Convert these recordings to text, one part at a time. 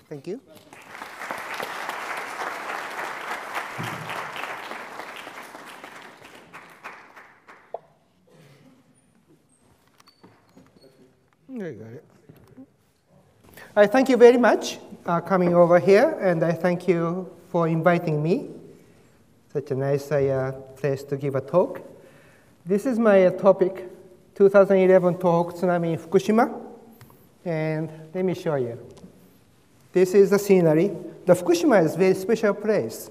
Thank you. There you go. I thank you very much coming over here, and I thank you for inviting me. Such a nice place to give a talk. This is my topic, 2011 Tohoku Tsunami in Fukushima. And let me show you. This is the scenery. The Fukushima is a very special place.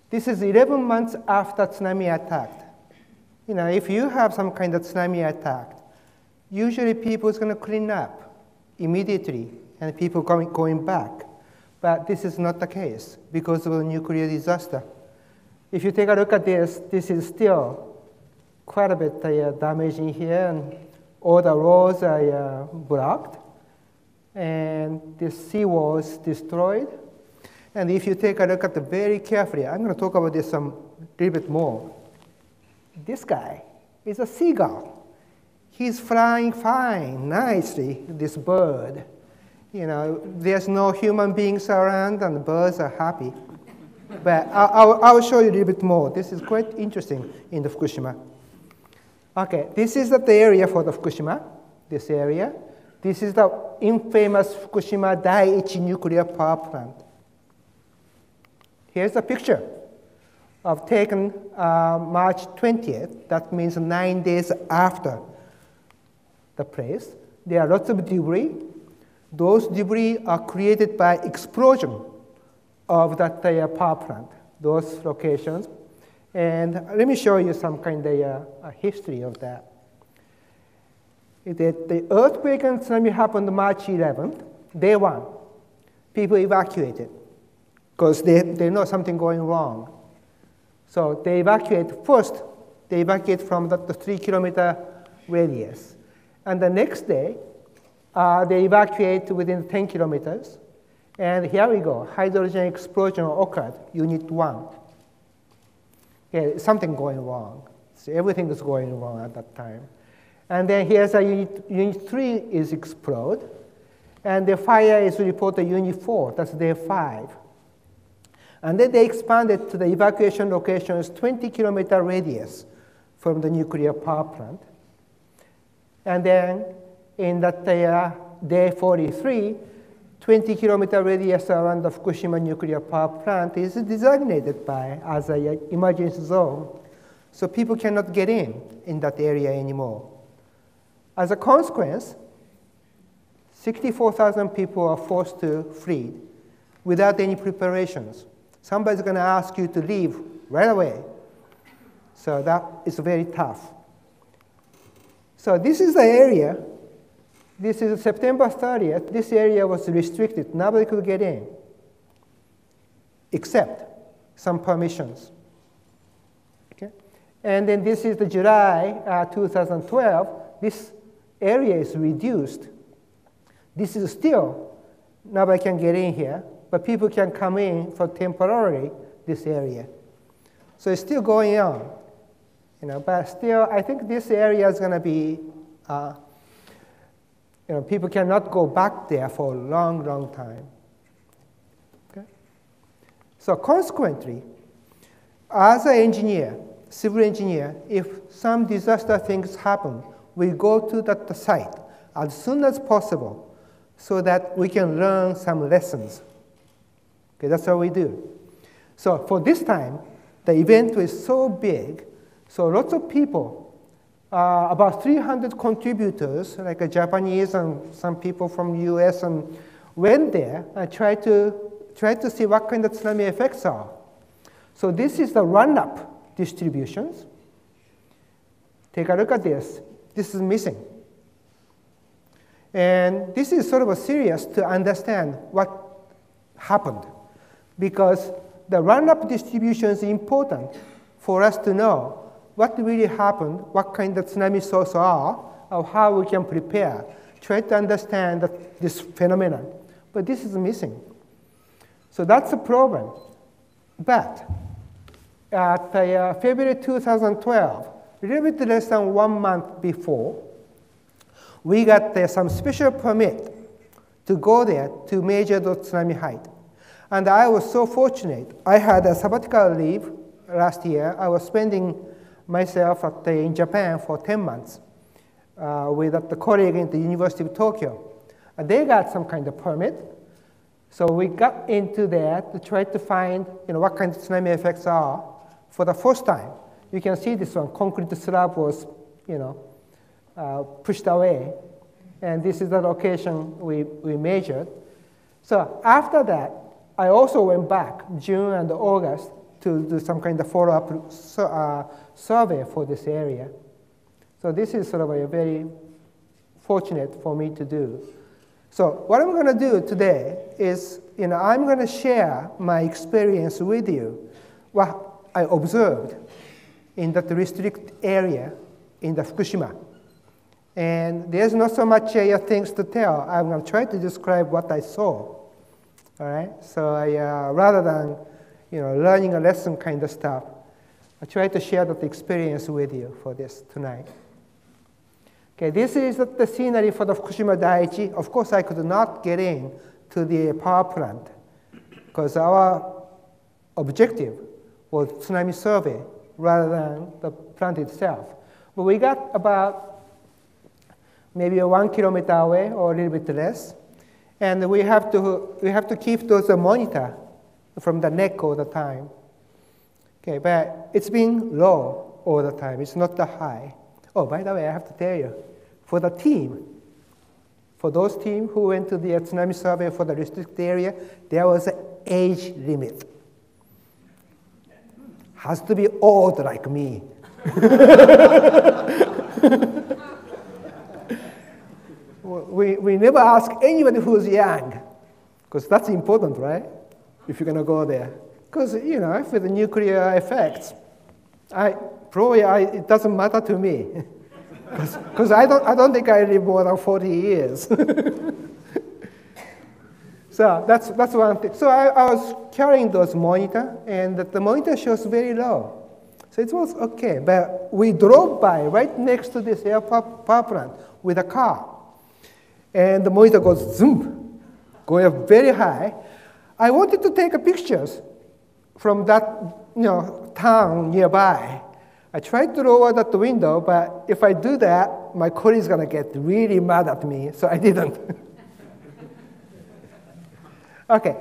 This is 11 months after tsunami attacked. You know, if you have some kind of tsunami attack, usually people is going to clean up immediately, and people going back. But this is not the case because of the nuclear disaster. If you take a look at this, this is still quite a bit damage in here, and all the roads are blocked, and this seawall is destroyed. And if you take a look at it very carefully, I'm going to talk about this a little bit more. This guy is a seagull. He's flying fine, nicely, this bird. You know, there's no human beings around, and the birds are happy. But I'll show you a little bit more. This is quite interesting in the Fukushima. Okay, this is the area for the Fukushima, this area. This is the infamous Fukushima Daiichi nuclear power plant. Here's a picture of taken March 20th. That means 9 days after the place. There are lots of debris. Those debris are created by explosion of that power plant, those locations. And let me show you some kind of a history of that. The earthquake and tsunami happened March 11th, day one. People evacuated because they know something going wrong. So they evacuate first. They evacuate from the 3-kilometer radius. And the next day, they evacuate within 10 kilometers. And here we go. Hydrogen explosion occurred, Unit 1. Yeah, something going wrong. So everything is going wrong at that time. And then here's a Unit 3 is explode. And the fire is reported Unit 4. That's day 5. And then they expanded to the evacuation locations 20-kilometer radius from the nuclear power plant. And then in that day 43, 20-kilometer radius around the Fukushima nuclear power plant is designated as an emergency zone. So people cannot get in that area anymore. As a consequence, 64,000 people are forced to flee without any preparations. Somebody's going to ask you to leave right away. So that is very tough. So this is the area. This is September 30th. This area was restricted. Nobody could get in, except some permissions. Okay? And then this is the July 2012. This area is reduced. This is still, nobody can get in here, but people can come in for temporarily this area. So it's still going on. You know, but still, I think this area is going to be, people cannot go back there for a long, long time. Okay? So consequently, as an engineer, civil engineer, if some disaster things happen, we go to that site as soon as possible so that we can learn some lessons. Okay, that's what we do. So for this time, the event was so big, so lots of people, about 300 contributors, like a Japanese and some people from the US, and went there and tried to see what kind of tsunami effects are. So this is the run-up distributions. Take a look at this. This is missing. And this is sort of serious to understand what happened, because the run-up distribution is important for us to know what really happened, what kind of tsunami sources are, or how we can prepare, try to understand this phenomenon. But this is missing. So that's a problem. But at February 2012, a little bit less than 1 month before, we got some special permit to go there to measure the tsunami height. And I was so fortunate. I had a sabbatical leave last year. I was spending myself in Japan for 10 months with a colleague in the University of Tokyo. And they got some kind of permit. So we got into there to try to find what kind of tsunami effects are for the first time. You can see this one, concrete slab was pushed away. And this is the location we measured. So after that, I also went back June and August to do some kind of follow-up survey for this area. So this is sort of a very fortunate for me to do. So what I'm going to do today is, I'm going to share my experience with you, what I observed in that restricted area in the Fukushima. And there's not so much things to tell. I'm going to try to describe what I saw. All right? So rather than learning a lesson kind of stuff, I try to share that experience with you for this tonight. Okay, this is the scenery for the Fukushima Daiichi. Of course, I could not get in to the power plant because our objective was Tsunami Survey rather than the plant itself. But we got about maybe 1 kilometer away or a little bit less. And we have to keep those monitor from the neck all the time. Okay, but it's been low all the time. It's not that high. Oh, by the way, I have to tell you, for the team, for those team who went to the Tsunami Survey for the restricted area, there was an age limit. Has to be old like me. We never ask anybody who's young, because that's important, right? If you're going to go there. Because, for the nuclear effects, it doesn't matter to me. Because I don't think I live more than 40 years. So that's one thing. So I was carrying those monitor, and the monitor shows very low. So it was okay. But we drove by right next to this power plant with a car. And the monitor goes zoom, going up very high. I wanted to take pictures from that town nearby. I tried to lower that window, but if I do that, my colleague's going to get really mad at me, so I didn't. Okay,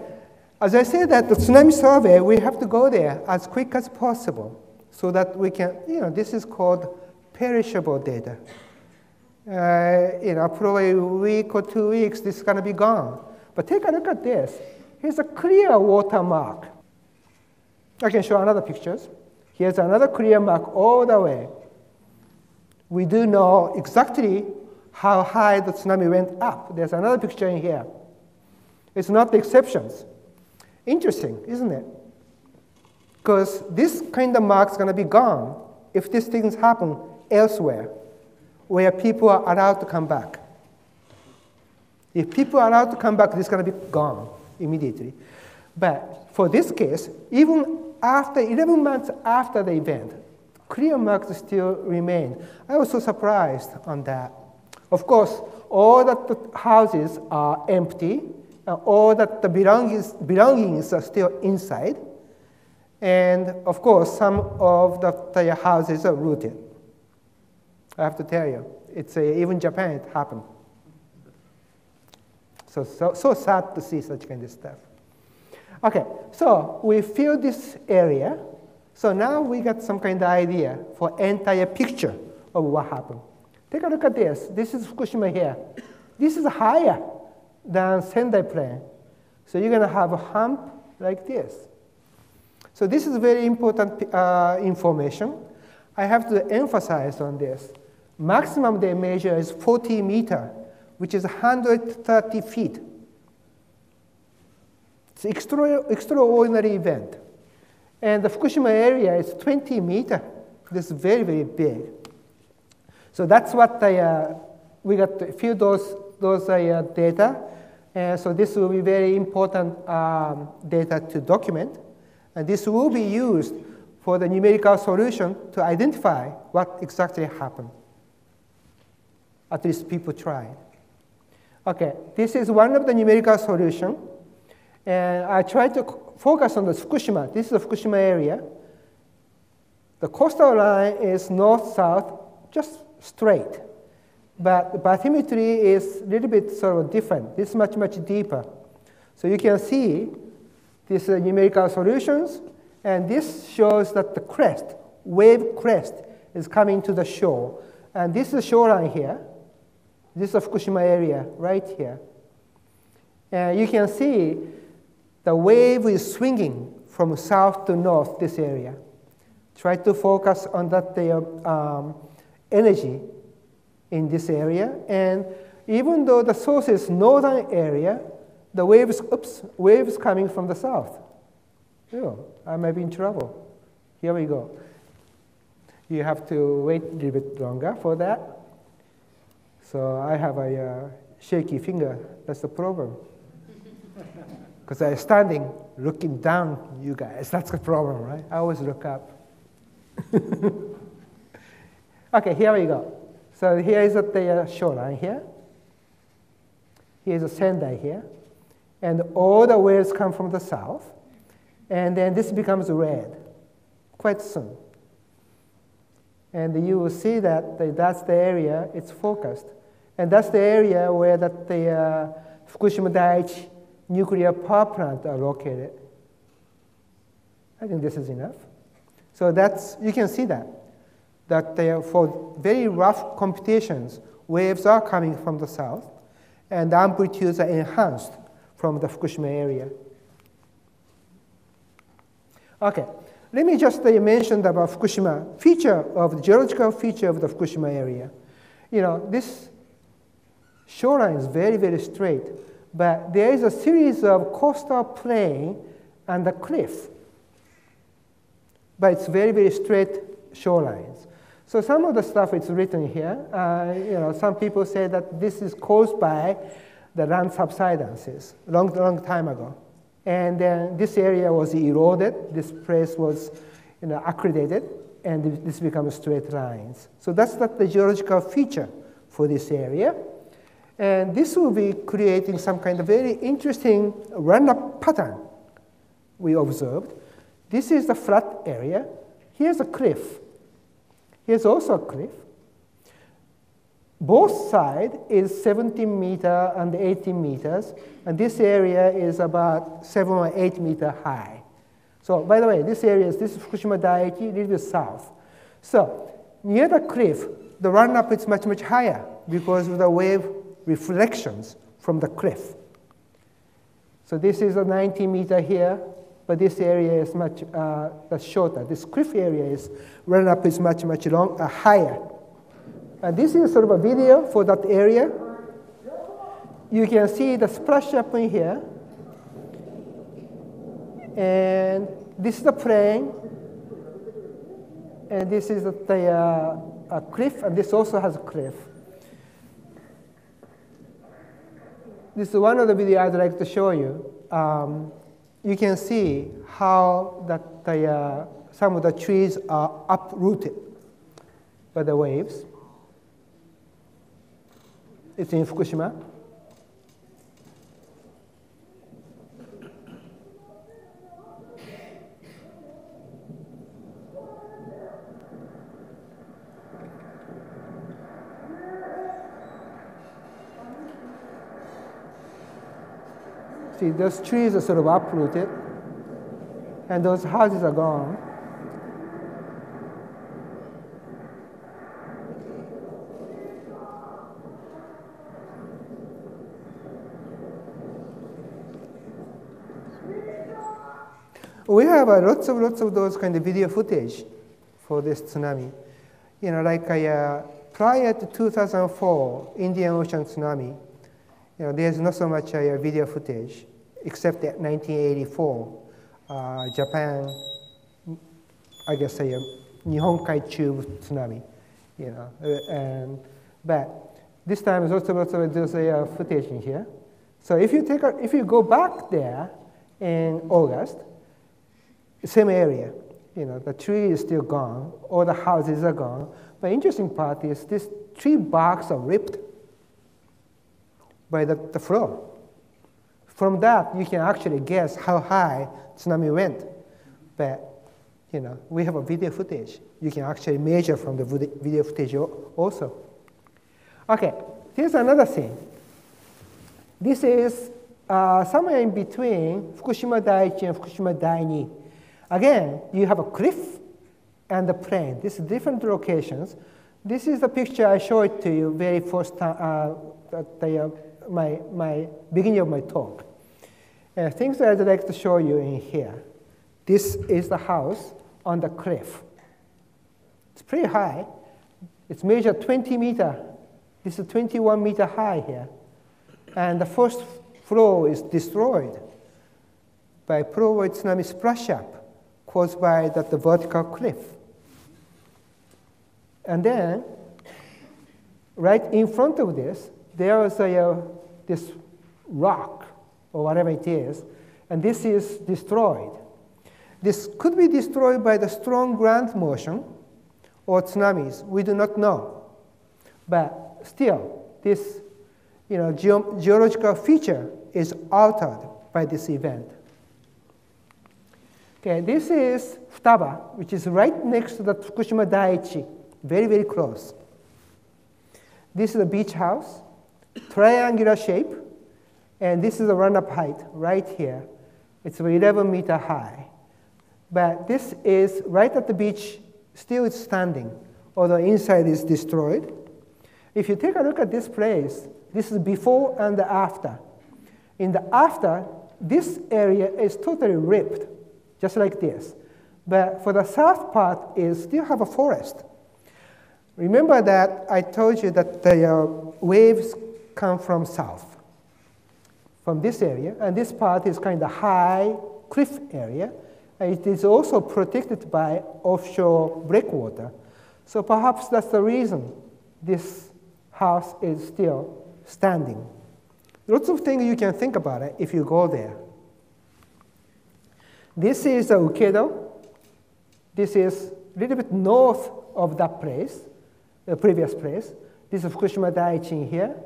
as I said that the Tsunami Survey, we have to go there as quick as possible so that we can, this is called perishable data. Probably a week or 2 weeks, this is going to be gone. But take a look at this. Here's a clear watermark. I can show another pictures. Here's another clear mark all the way. We do know exactly how high the tsunami went up. There's another picture in here. It's not the exceptions. Interesting, isn't it? Because this kind of mark is going to be gone if these things happen elsewhere, where people are allowed to come back. If people are allowed to come back, this is going to be gone immediately. But for this case, even after 11 months after the event, clear marks still remain. I was so surprised on that. Of course, all that the houses are empty, all that the belongings are still inside, and of course, some of the houses are rooted. I have to tell you, even Japan, it happened. So sad to see such kind of stuff. Okay, so we filled this area. So now we got some kind of idea for entire picture of what happened. Take a look at this. This is Fukushima here. This is higher than Sendai Plain. So you're going to have a hump like this. So this is very important information. I have to emphasize on this. Maximum they measure is 40 meters, which is 130 feet. It's an extraordinary event. And the Fukushima area is 20 meters. This is very, very big. So that's what we got to fill those data. And so this will be very important data to document. And this will be used for the numerical solution to identify what exactly happened. At least people tried. Okay, this is one of the numerical solutions. And I tried to focus on the Fukushima. This is the Fukushima area. The coastal line is north-south, just straight. But the bathymetry is a little bit sort of different. This is much, much deeper. So you can see these numerical solutions. And this shows that the crest, wave crest, is coming to the shore. And this is the shoreline here. This is the Fukushima area right here. And you can see the wave is swinging from south to north, this area. Try to focus on that energy in this area. And even though the source is northern area, the waves coming from the south. Oh, I might be in trouble. Here we go. You have to wait a little bit longer for that. So I have a shaky finger. That's the problem. Because I'm standing, looking down, you guys. That's the problem, right? I always look up. Okay, here we go. So here is the shoreline here. Here's a Sendai here. And all the waves come from the south. And then this becomes red quite soon. And you will see that that's the area it's focused. And that's the area where the Fukushima Daiichi nuclear power plant are located. I think this is enough. So you can see that for very rough computations, waves are coming from the south, and the amplitudes are enhanced from the Fukushima area. Okay, let me just mention about Fukushima the geological feature of the Fukushima area. You know, this shoreline is very, very straight, but there is a series of coastal plain and a cliff. But it's very, very straight shorelines. So some of the stuff is written here. You know, some people say that this is caused by the land subsidences long time ago. And then this area was eroded. This place was accreted, and this becomes straight lines. So that's the geological feature for this area. And this will be creating some kind of very interesting run-up pattern we observed. This is the flat area. Here's a cliff. Here's also a cliff. Both sides is 17 meters and 18 meters, and this area is about 7 or 8 meters high. So, by the way, this is Fukushima Daiichi, a little bit south. So, near the cliff, the run-up is much, much higher because of the wave reflections from the cliff. So this is a 90 meter here, but this area is much shorter. This cliff area run-up is much, much higher. This is sort of a video for that area. You can see the splash up in here. And this is the plain. And this is the cliff, and this also has a cliff. This is one of the videos I'd like to show you. You can see how some of the trees are uprooted by the waves. It's in Fukushima. See, those trees are sort of uprooted, and those houses are gone. We have lots of those kind of video footage for this tsunami. You know, like prior to 2004 Indian Ocean tsunami, you know, there's not so much video footage, except that 1984 Japan, I guess, Nihonkai tube tsunami, you know. But this time there's also there's footage in here. So if you go back there in August, same area, you know, the tree is still gone, all the houses are gone. But interesting part is this tree barks are ripped. by the flow. From that, you can actually guess how high tsunami went. But we have a video footage. You can actually measure from the video footage also. Okay, here's another thing. This is somewhere in between Fukushima Daiichi and Fukushima Daiichi. Again, you have a cliff and a plain. These are different locations. This is the picture I showed to you very first time, my beginning of my talk. Things that I'd like to show you in here. This is the house on the cliff. It's pretty high. It's measured 20 meters. This is 21 meters high here. And the first floor is destroyed by probably tsunami splash up caused by the vertical cliff. And then, right in front of this, there is this rock, or whatever it is, and this is destroyed. This could be destroyed by the strong ground motion or tsunamis. We do not know. But still, this geological feature is altered by this event. Okay, this is Futaba, which is right next to the Fukushima Daiichi, very, very close. This is a beach house, triangular shape, and this is the run-up height right here. It's 11 meters high. But this is right at the beach, still it's standing, although inside is destroyed. If you take a look at this place, this is before and after. In the after, this area is totally ripped, just like this. But for the south part, it still have a forest. Remember that I told you that the waves come from south, from this area, and this part is kind of high cliff area. It is also protected by offshore breakwater. So perhaps that's the reason this house is still standing. Lots of things you can think about it if you go there. This is Ukedo. This is a little bit north of that place, the previous place. This is Fukushima Daiichi here.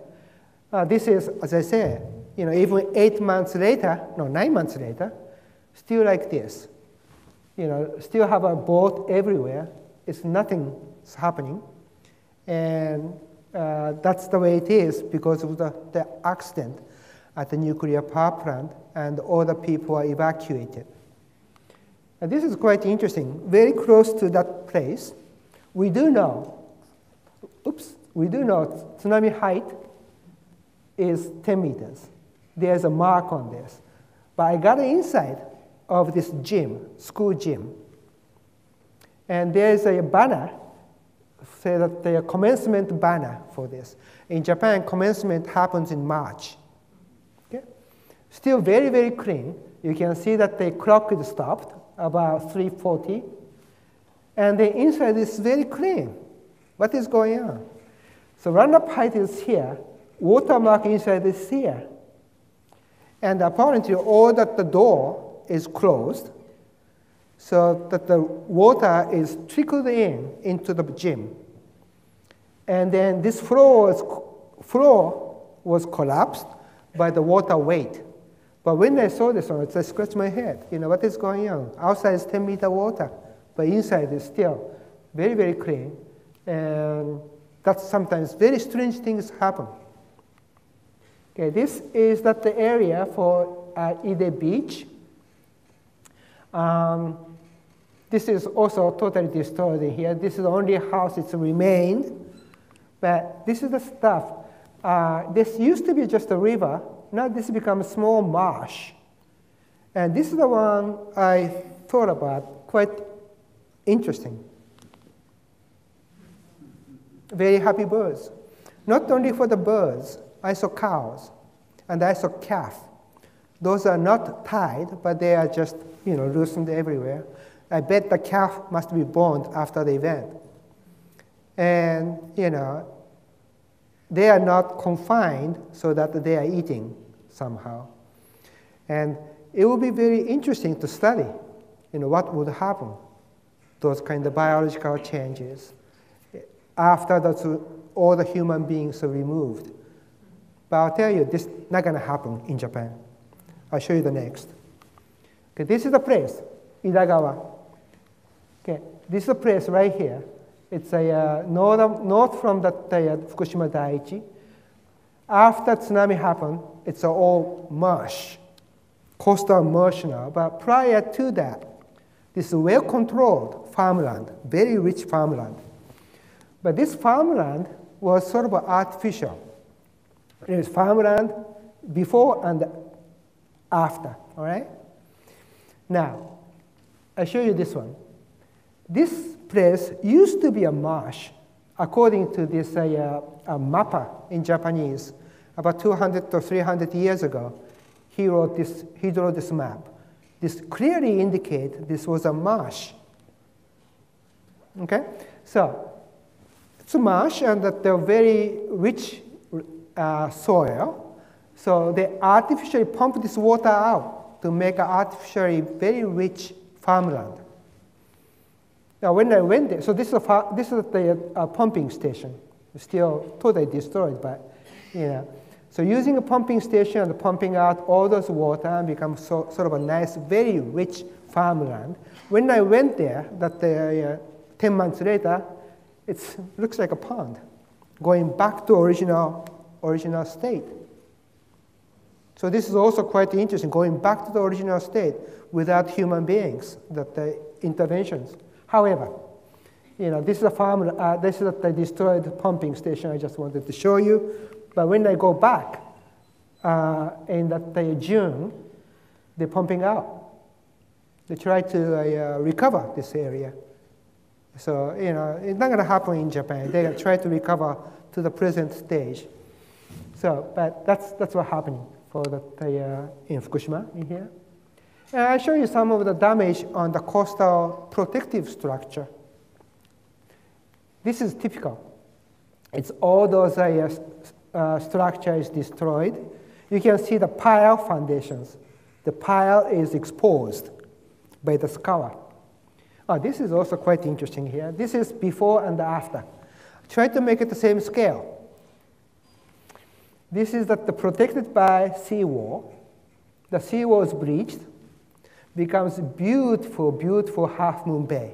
This is, as I said, even 9 months later, still like this. Still have a boat everywhere. It's nothing's happening. And that's the way it is because of the accident at the nuclear power plant, and all the people are evacuated. And this is quite interesting. Very close to that place, we do know tsunami height is 10 meters. There's a mark on this. But I got inside of this gym, school gym. And there's a banner, say that the commencement banner for this. In Japan, commencement happens in March. Okay? Still very, very clean. You can see that the clock is stopped about 3:40. And the inside is very clean. What is going on? So run-up height is here. Watermark inside is here. And apparently all that the door is closed so that the water is trickled into the gym. And then this floor was collapsed by the water weight. But when I saw this one, I scratched my head. What is going on? Outside is 10-meter water, but inside is still very, very clean. And that's sometimes very strange things happen. Okay, this is the area for Dede Beach. This is also totally destroyed in here. This is the only house that's remained. But this is the stuff. This used to be just a river. Now this becomes a small marsh. And this is the one I thought about, quite interesting. Very happy birds. Not only for the birds, I saw cows, and I saw calf. Those are not tied, but they are just, loosened everywhere. I bet the calf must be born after the event. And, they are not confined so that they are eating somehow. And it will be very interesting to study, what would happen, those kind of biological changes after all the human beings are removed. But I'll tell you, this is not going to happen in Japan. I'll show you the next. Okay, this is the place, Izagawa. Okay, this is the place right here. It's a north from the Fukushima Daiichi. After tsunami happened, it's all marsh, coastal marsh now. But prior to that, this is well-controlled farmland, very rich farmland. But this farmland was sort of artificial. It was farmland before and after, all right? Now, I'll show you this one. This place used to be a marsh, according to this mapper in Japanese. About 200 or 300 years ago, he drew this map. This clearly indicates this was a marsh. Okay? So, it's a marsh and that they're very rich soil. So they artificially pump this water out to make an artificially very rich farmland. Now, when I went there, so this is the pumping station. It's still totally destroyed, but So using a pumping station and pumping out all those water and becomes sort of a nice, very rich farmland. When I went there, 10 months later, it looks like a pond, going back to original state. So this is also quite interesting, going back to the original state without human beings, the interventions. However, this is a farm. This is the destroyed pumping station I just wanted to show you. But when I go back in June, they're pumping out. They try to recover this area. So it's not going to happen in Japan. They try to recover to the present stage. So, but that's what's happening for in Fukushima in here. And I'll show you some of the damage on the coastal protective structure. This is typical. It's all those structures destroyed. You can see the pile foundations. The pile is exposed by the scour. Oh, this is also quite interesting here. This is before and after. Try to make it the same scale. This is protected by seawall. The seawall is breached, becomes beautiful, beautiful half moon bay.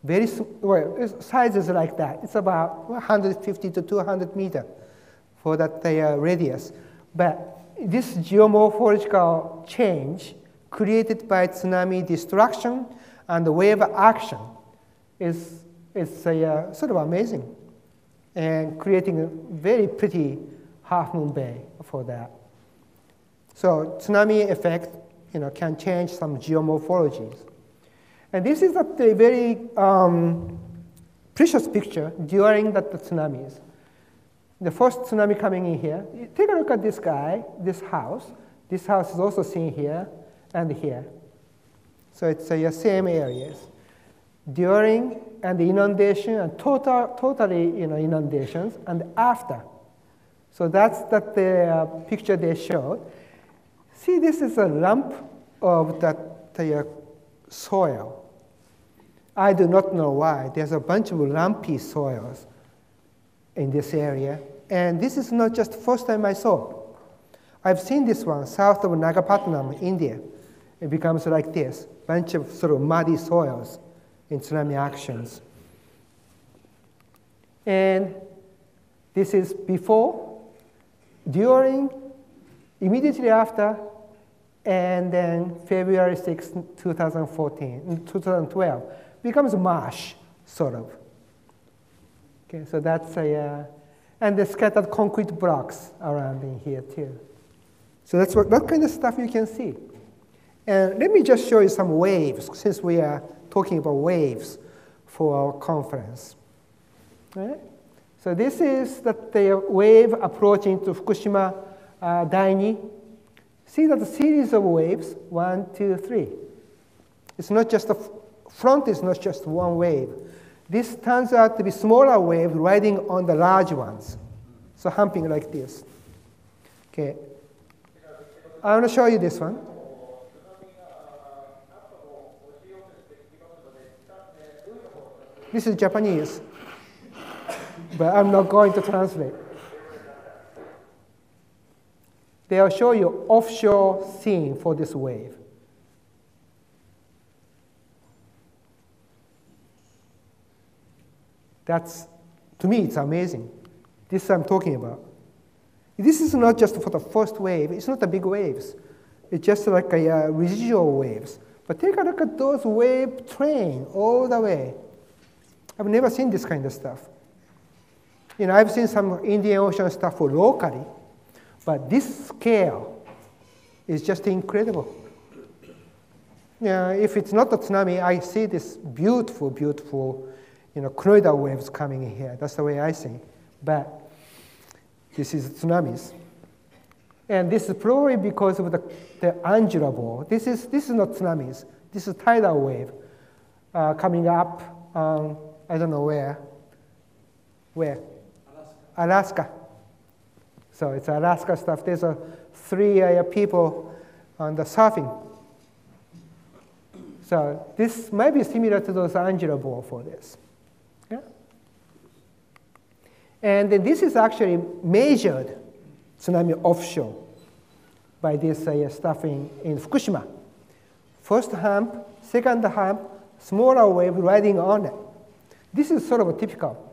Very size is like that. It's about 150 to 200 meters for that radius. But this geomorphological change created by tsunami destruction and the wave action is sort of amazing, and creating a very pretty half moon bay for that. So tsunami effect, can change some geomorphologies. And this is a very precious picture during the tsunamis. The first tsunami coming in here, take a look at this guy, this house. This house is also seen here and here. So it's the same areas. During and the inundation and totally inundations and after. So that's the picture they showed. See, this is a lump of the soil. I do not know why. There's a bunch of lumpy soils in this area. And this is not just the first time I saw. I've seen this one south of Nagapattinam, India. It becomes like this, bunch of sort of muddy soils in tsunami actions. And this is before, during, immediately after, and then February 6, 2012, becomes marsh, sort of. Okay, so that's and the scattered concrete blocks around in here too. So that's that kind of stuff you can see. And let me just show you some waves, since we are talking about waves for our conference. Right? So this is the wave approaching to Fukushima Daiichi. See that the series of waves, 1, 2, 3. It's not just the front is not just one wave. This turns out to be smaller wave riding on the large ones. So humping like this. Okay. I want to show you this one. This is Japanese, but I'm not going to translate. they'll show you offshore scene for this wave. That's, to me, it's amazing. This I'm talking about. This is not just for the first wave. It's not the big waves. It's just like a residual waves. But take a look at those wave train all the way. I've never seen this kind of stuff. You know, I've seen some Indian Ocean stuff locally, but this scale is just incredible. Yeah, if it's not a tsunami, I see this beautiful, beautiful, you know, colloidal waves coming in here. That's the way I see. But this is tsunamis. And this is probably because of the angular ball. This is not tsunamis. This is tidal wave coming up, I don't know where. Where? Alaska. So it's Alaska stuff. There's three people on the surfing. So this might be similar to those angular ball for this. Yeah? And then this is actually measured tsunami offshore by this stuff in Fukushima. First hump, second hump, smaller wave riding on it. This is sort of typical.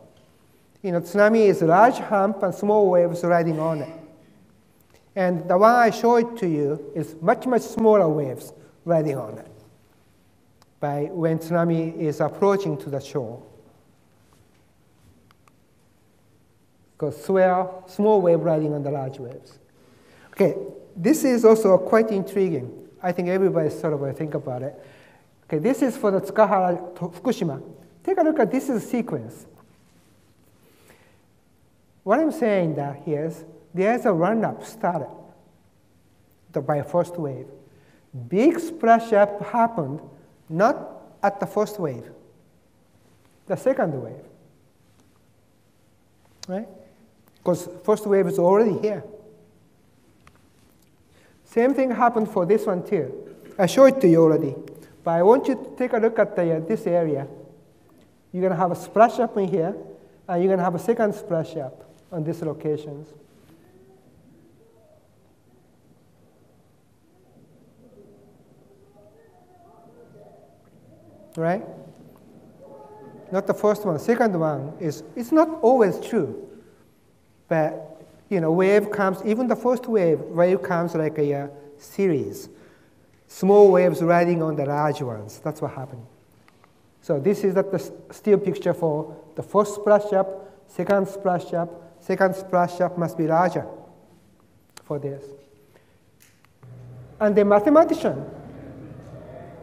You know, tsunami is large hump and small waves riding on it. And the one I showed to you is much, much smaller waves riding on it by when tsunami is approaching to the shore. Because small wave riding on the large waves. Okay, this is also quite intriguing. I think everybody sort of think about it. Okay, this is for the Tsukahara Fukushima. Take a look at this sequence. What I'm saying that here is there's a run-up started by first wave. Big splash up happened not at the first wave, the second wave, right? Because first wave is already here. Same thing happened for this one too. I showed it to you already, but I want you to take a look at this area. You're going to have a splash up in here, and you're going to have a second splash up on these locations. Right? Not the first one. Second one is, it's not always true. But, you know, wave comes, even the first wave comes like a series. Small waves riding on the large ones. That's what happened. So this is the still picture for the first splash up, second splash up. Second splash up must be larger for this. And the mathematician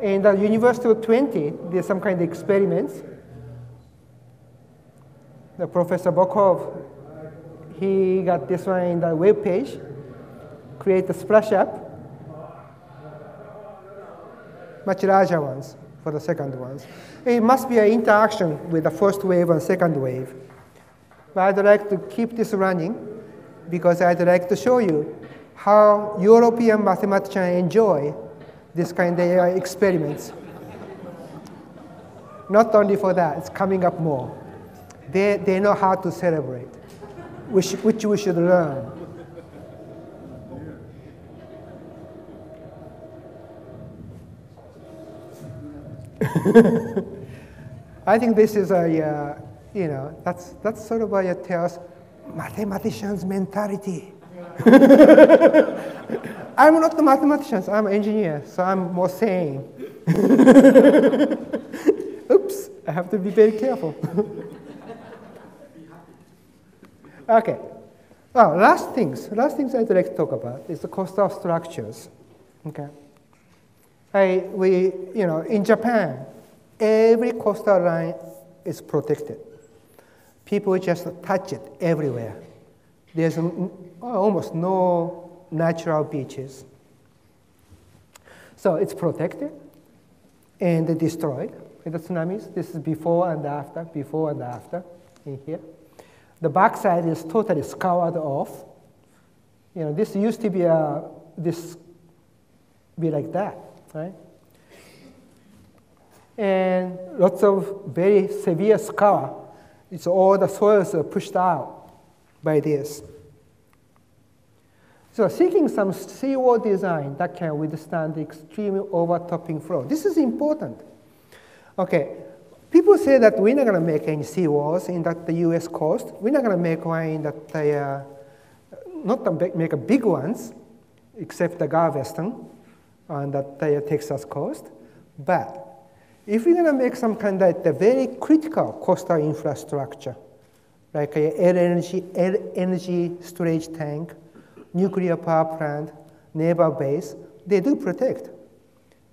in the University of Twente did some kind of experiments. The Professor Bokov, he got this one in the web page, create the splash up, much larger ones for the second ones. It must be an interaction with the first wave and second wave. But I'd like to keep this running because I'd like to show you how European mathematicians enjoy this kind of experiments. Not only for that, it's coming up more. They know how to celebrate, which we should learn. I think this is a, you know, that's sort of what it tells mathematicians' mentality. I'm not the mathematician, I'm an engineer, so I'm more sane. Oops, I have to be very careful. Okay. Well, last things I'd like to talk about is the coastal structures. Okay. You know, in Japan, every coastal line is protected. People just touch it everywhere. There's almost no natural beaches. So it's protected and destroyed with the tsunamis. This is before and after in here. The backside is totally scoured off. You know, this used to be be like that, right? And lots of very severe scour. It's all the soils are pushed out by this. So seeking some seawall design that can withstand extreme overtopping flow. This is important. Okay, people say that we're not going to make any seawalls in the US coast. We're not going to make one in that, make a big ones, except the Galveston on the Texas coast. But if we're going to make some kind of the very critical coastal infrastructure, like a energy storage tank, nuclear power plant, naval base, they do protect.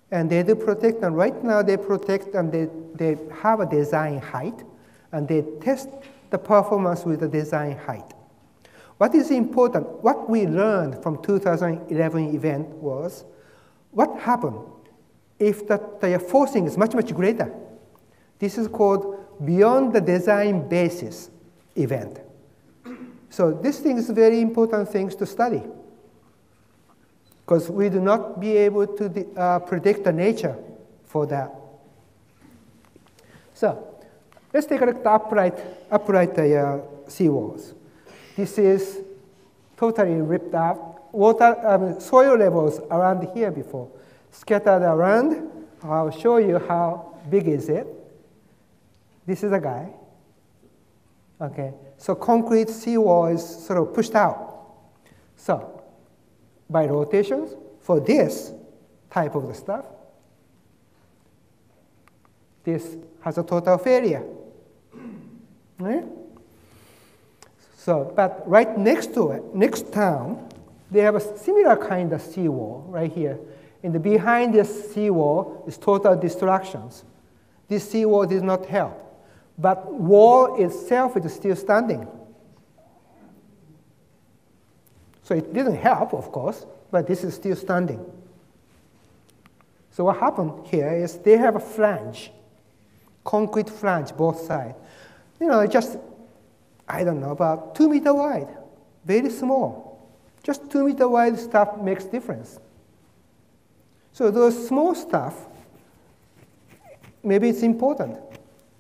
And they do protect, and right now they protect, and they have a design height, and they test the performance with the design height. What is important, what we learned from 2011 event was, what happened if the forcing is much, much greater? This is called beyond the design basis event. So this thing is very important things to study, because we do not be able to predict the nature for that. So let's take a look at upright seawalls. This is totally ripped out. Soil levels around here before, scattered around. I'll show you how big is it. This is a guy. Okay, so concrete seawall is sort of pushed out. So by rotations, for this type of the stuff, this has a total failure. Right? So, but right next to it, next town, they have a similar kind of seawall right here. And behind this seawall is total destructions. This seawall did not help. But wall itself is still standing. So it didn't help, of course, but this is still standing. So what happened here is they have a flange, concrete flange, both sides. You know, just, I don't know, about 2 meters wide, very small. Just 2 meters wide stuff makes difference. So those small stuff, maybe it's important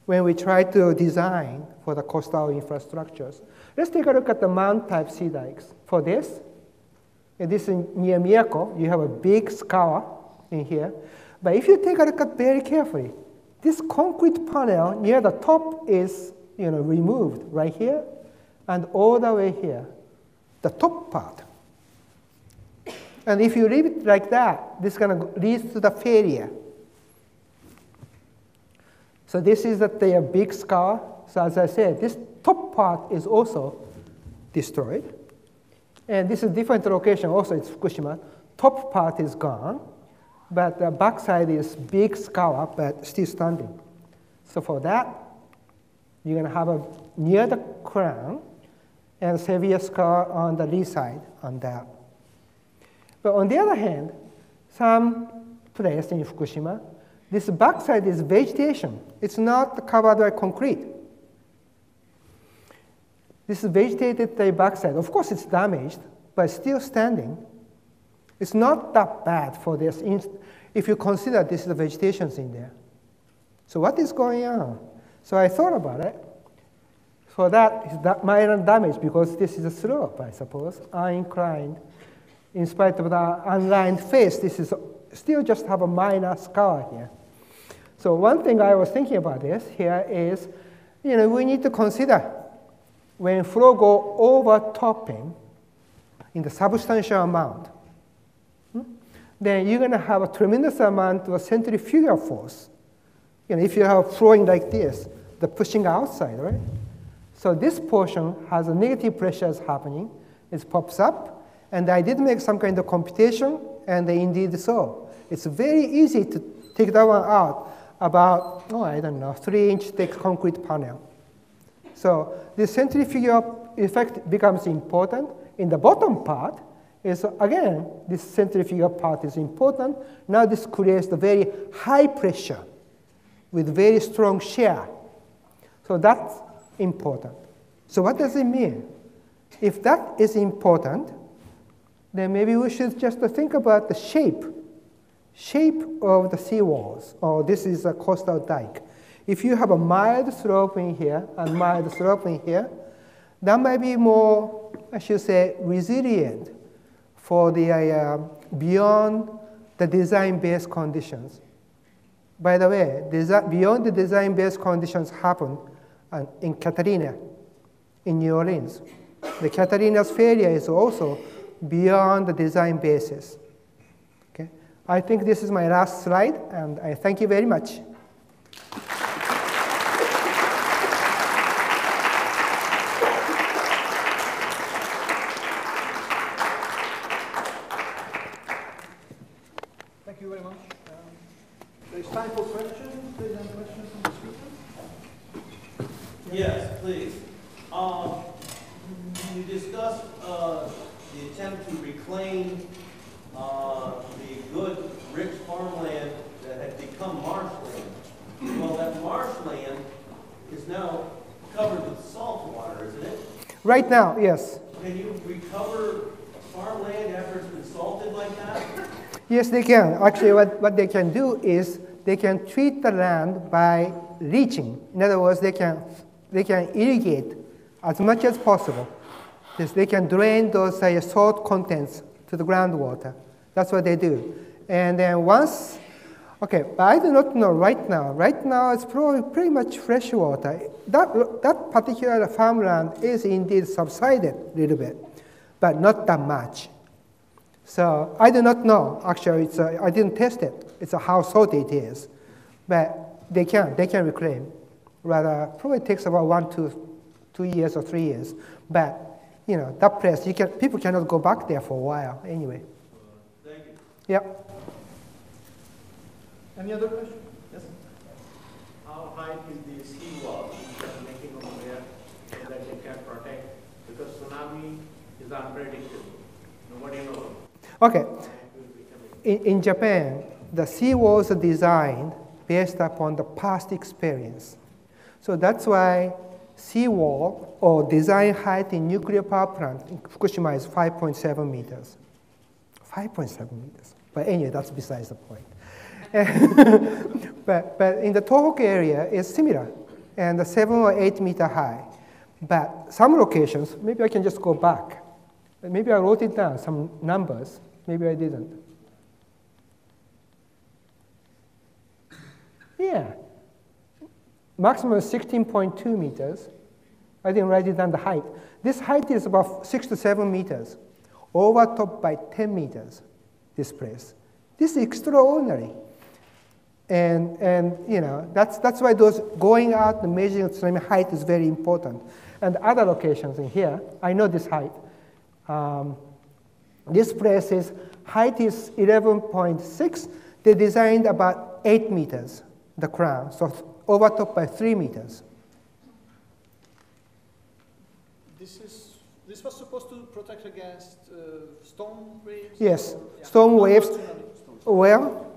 when we try to design for the coastal infrastructures. Let's take a look at the mound-type sea dikes. For this, and this is near Miyako, you have a big scour in here. But if you take a look at very carefully, this concrete panel near the top is removed right here and all the way here, the top part. And if you leave it like that, this is going to lead to the failure. So this is the big scar. So as I said, this top part is also destroyed. And this is a different location. Also, it's Fukushima. Top part is gone, but the backside is big scar, but still standing. So for that, you're going to have a near the crown and severe scar on the lee side on that. But on the other hand, some place in Fukushima, this backside is vegetation. It's not covered by concrete. This is vegetated backside. Of course, it's damaged, but still standing. It's not that bad for this, if you consider this is the vegetation's in there. So what is going on? So I thought about it. For that, it's that minor damage because this is a slope, I suppose, uninclined. In spite of the unlined face, this is still just have a minor scar here. So one thing I was thinking about this here is, we need to consider when flow go over topping in the substantial amount, then you're going to have a tremendous amount of centrifugal force. If you have flowing like this, the pushing outside, right? So this portion has a negative pressures happening. It pops up, and I did make some kind of computation, and indeed so. It's very easy to take that one out about, 3-inch thick concrete panel. So the centrifugal effect becomes important. In the bottom part, is again, this centrifugal part is important. Now this creates the very high pressure with very strong shear. So that's important. So what does it mean? If that is important, then maybe we should just think about the shape of the seawalls. Oh, this is a coastal dike. If you have a mild slope in here and mild slope in here, that might be more, I should say, resilient for the beyond the design-based conditions. By the way, beyond the design-based conditions happened in Catalina, in New Orleans. The Catalina's failure is also beyond the design basis. Okay? I think this is my last slide, and I thank you very much. Thank you very much. There's time for questions. Please, any questions from the speakers? Yes, please. You discussed the attempt to reclaim the good, rich farmland that had become marshland. Well, that marshland is now covered with salt water, isn't it? Right now, yes. Can you recover farmland after it's been salted like that? Yes, they can. Actually, what they can do is they can treat the land by leaching. In other words, they can irrigate as much as possible. Yes, they can drain those salt contents to the groundwater. That's what they do. And then once, okay, but I do not know right now. Right now, it's probably pretty much fresh water. That particular farmland is indeed subsided a little bit, but not that much. So I do not know. Actually, I didn't test it. It's how salty it is, but they can reclaim. Rather, probably takes about 1 to 2 years or 3 years. But you know that place, people cannot go back there for a while anyway. Thank you. Yep. Any other questions? Yes. How high is the seawall you are making over there so that it can protect? Because tsunami is unpredictable. Nobody knows. Okay. In Japan, the seawalls are designed based upon the past experience. So that's why seawall or design height in nuclear power plant in Fukushima is 5.7 meters. 5.7 meters. But anyway, that's besides the point. but in the Tohoku area, it's similar, and 7 or 8 meter high. But some locations, maybe I can just go back. Maybe I wrote it down, some numbers. Maybe I didn't. Yeah. Maximum is 16.2 meters. I didn't write it down the height. This height is about 6 to 7 meters, overtopped by 10 meters, this place. This is extraordinary. And you know, that's why those going out and measuring tsunami height is very important. And other locations in here, I know this height. This place's height is 11.6. They designed about 8 meters, the crown, so overtopped by 3 meters. This was supposed to protect against storm waves? Yes, yeah. storm Not waves. tsunami. Well,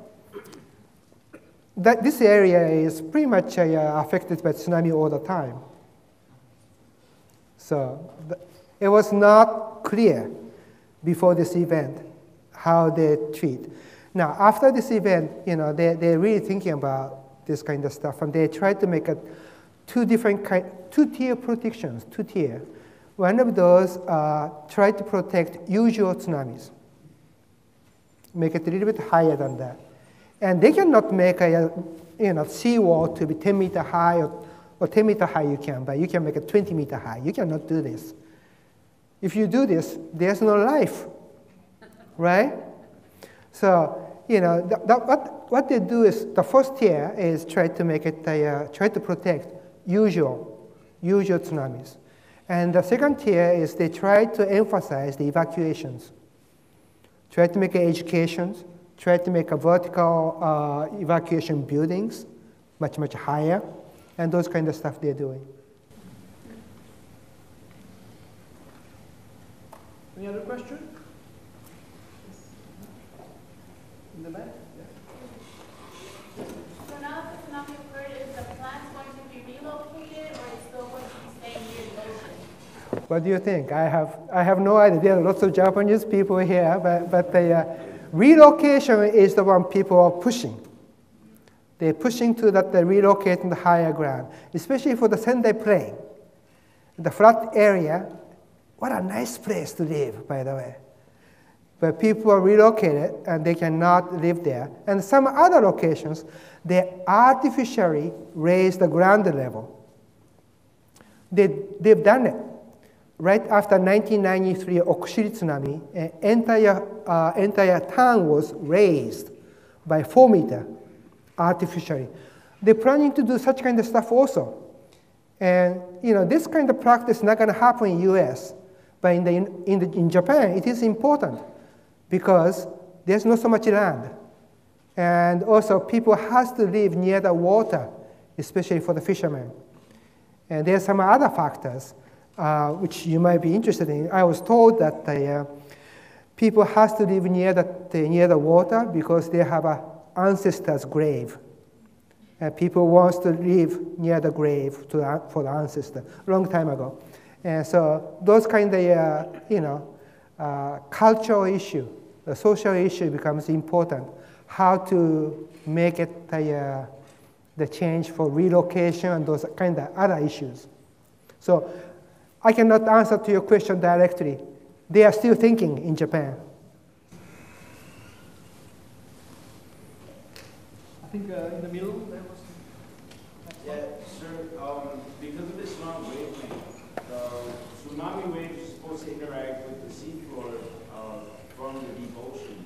this area is pretty much affected by tsunami all the time. So it was not clear before this event how they treat. Now, after this event, you know, they're really thinking about this kind of stuff, and they tried to make two-tier protections, two-tier. One of those tried to protect usual tsunamis, make it a little bit higher than that. And they cannot make a seawall to be 10 meter high or 10 meter high you can, but you can make it 20 meter high. You cannot do this. If you do this, there's no life, right? So, you know, what they do is the first tier is try to make it, try to protect usual tsunamis. And the second tier is they try to emphasize the evacuations, try to make educations, try to make a vertical evacuation buildings much, much higher, and those kind of stuff they're doing. Any other question? In the back? So now that the tsunami occurred, is the plant going to be relocated, or is it still going to be staying near the ocean? What do you think? I have no idea. There are lots of Japanese people here, but the relocation is the one people are pushing. They're pushing to that they relocate in the higher ground, especially for the Sendai Plain, the flat area. What a nice place to live, by the way. but people are relocated and they cannot live there. And some other locations, they artificially raise the ground level. They've done it. Right after 1993 Okushiri tsunami, an entire town was raised by 4 meters artificially. They're planning to do such kind of stuff also. And this kind of practice is not going to happen in US, but in Japan, it is important because there's not so much land. And also people have to live near the water, especially for the fishermen. And there's some other factors which you might be interested in. I was told that people have to live near the water because they have an ancestor's grave. And people want to live near the grave for the ancestor, long time ago. And so those kind of, cultural issue, the social issue becomes important. How to make it the change for relocation and those kind of other issues. So I cannot answer to your question directly. They are still thinking in Japan. I think in the middle there was. Yeah, sir. Because of this long wavelength, the tsunami wave is supposed to interact with the seafloor from the deep ocean.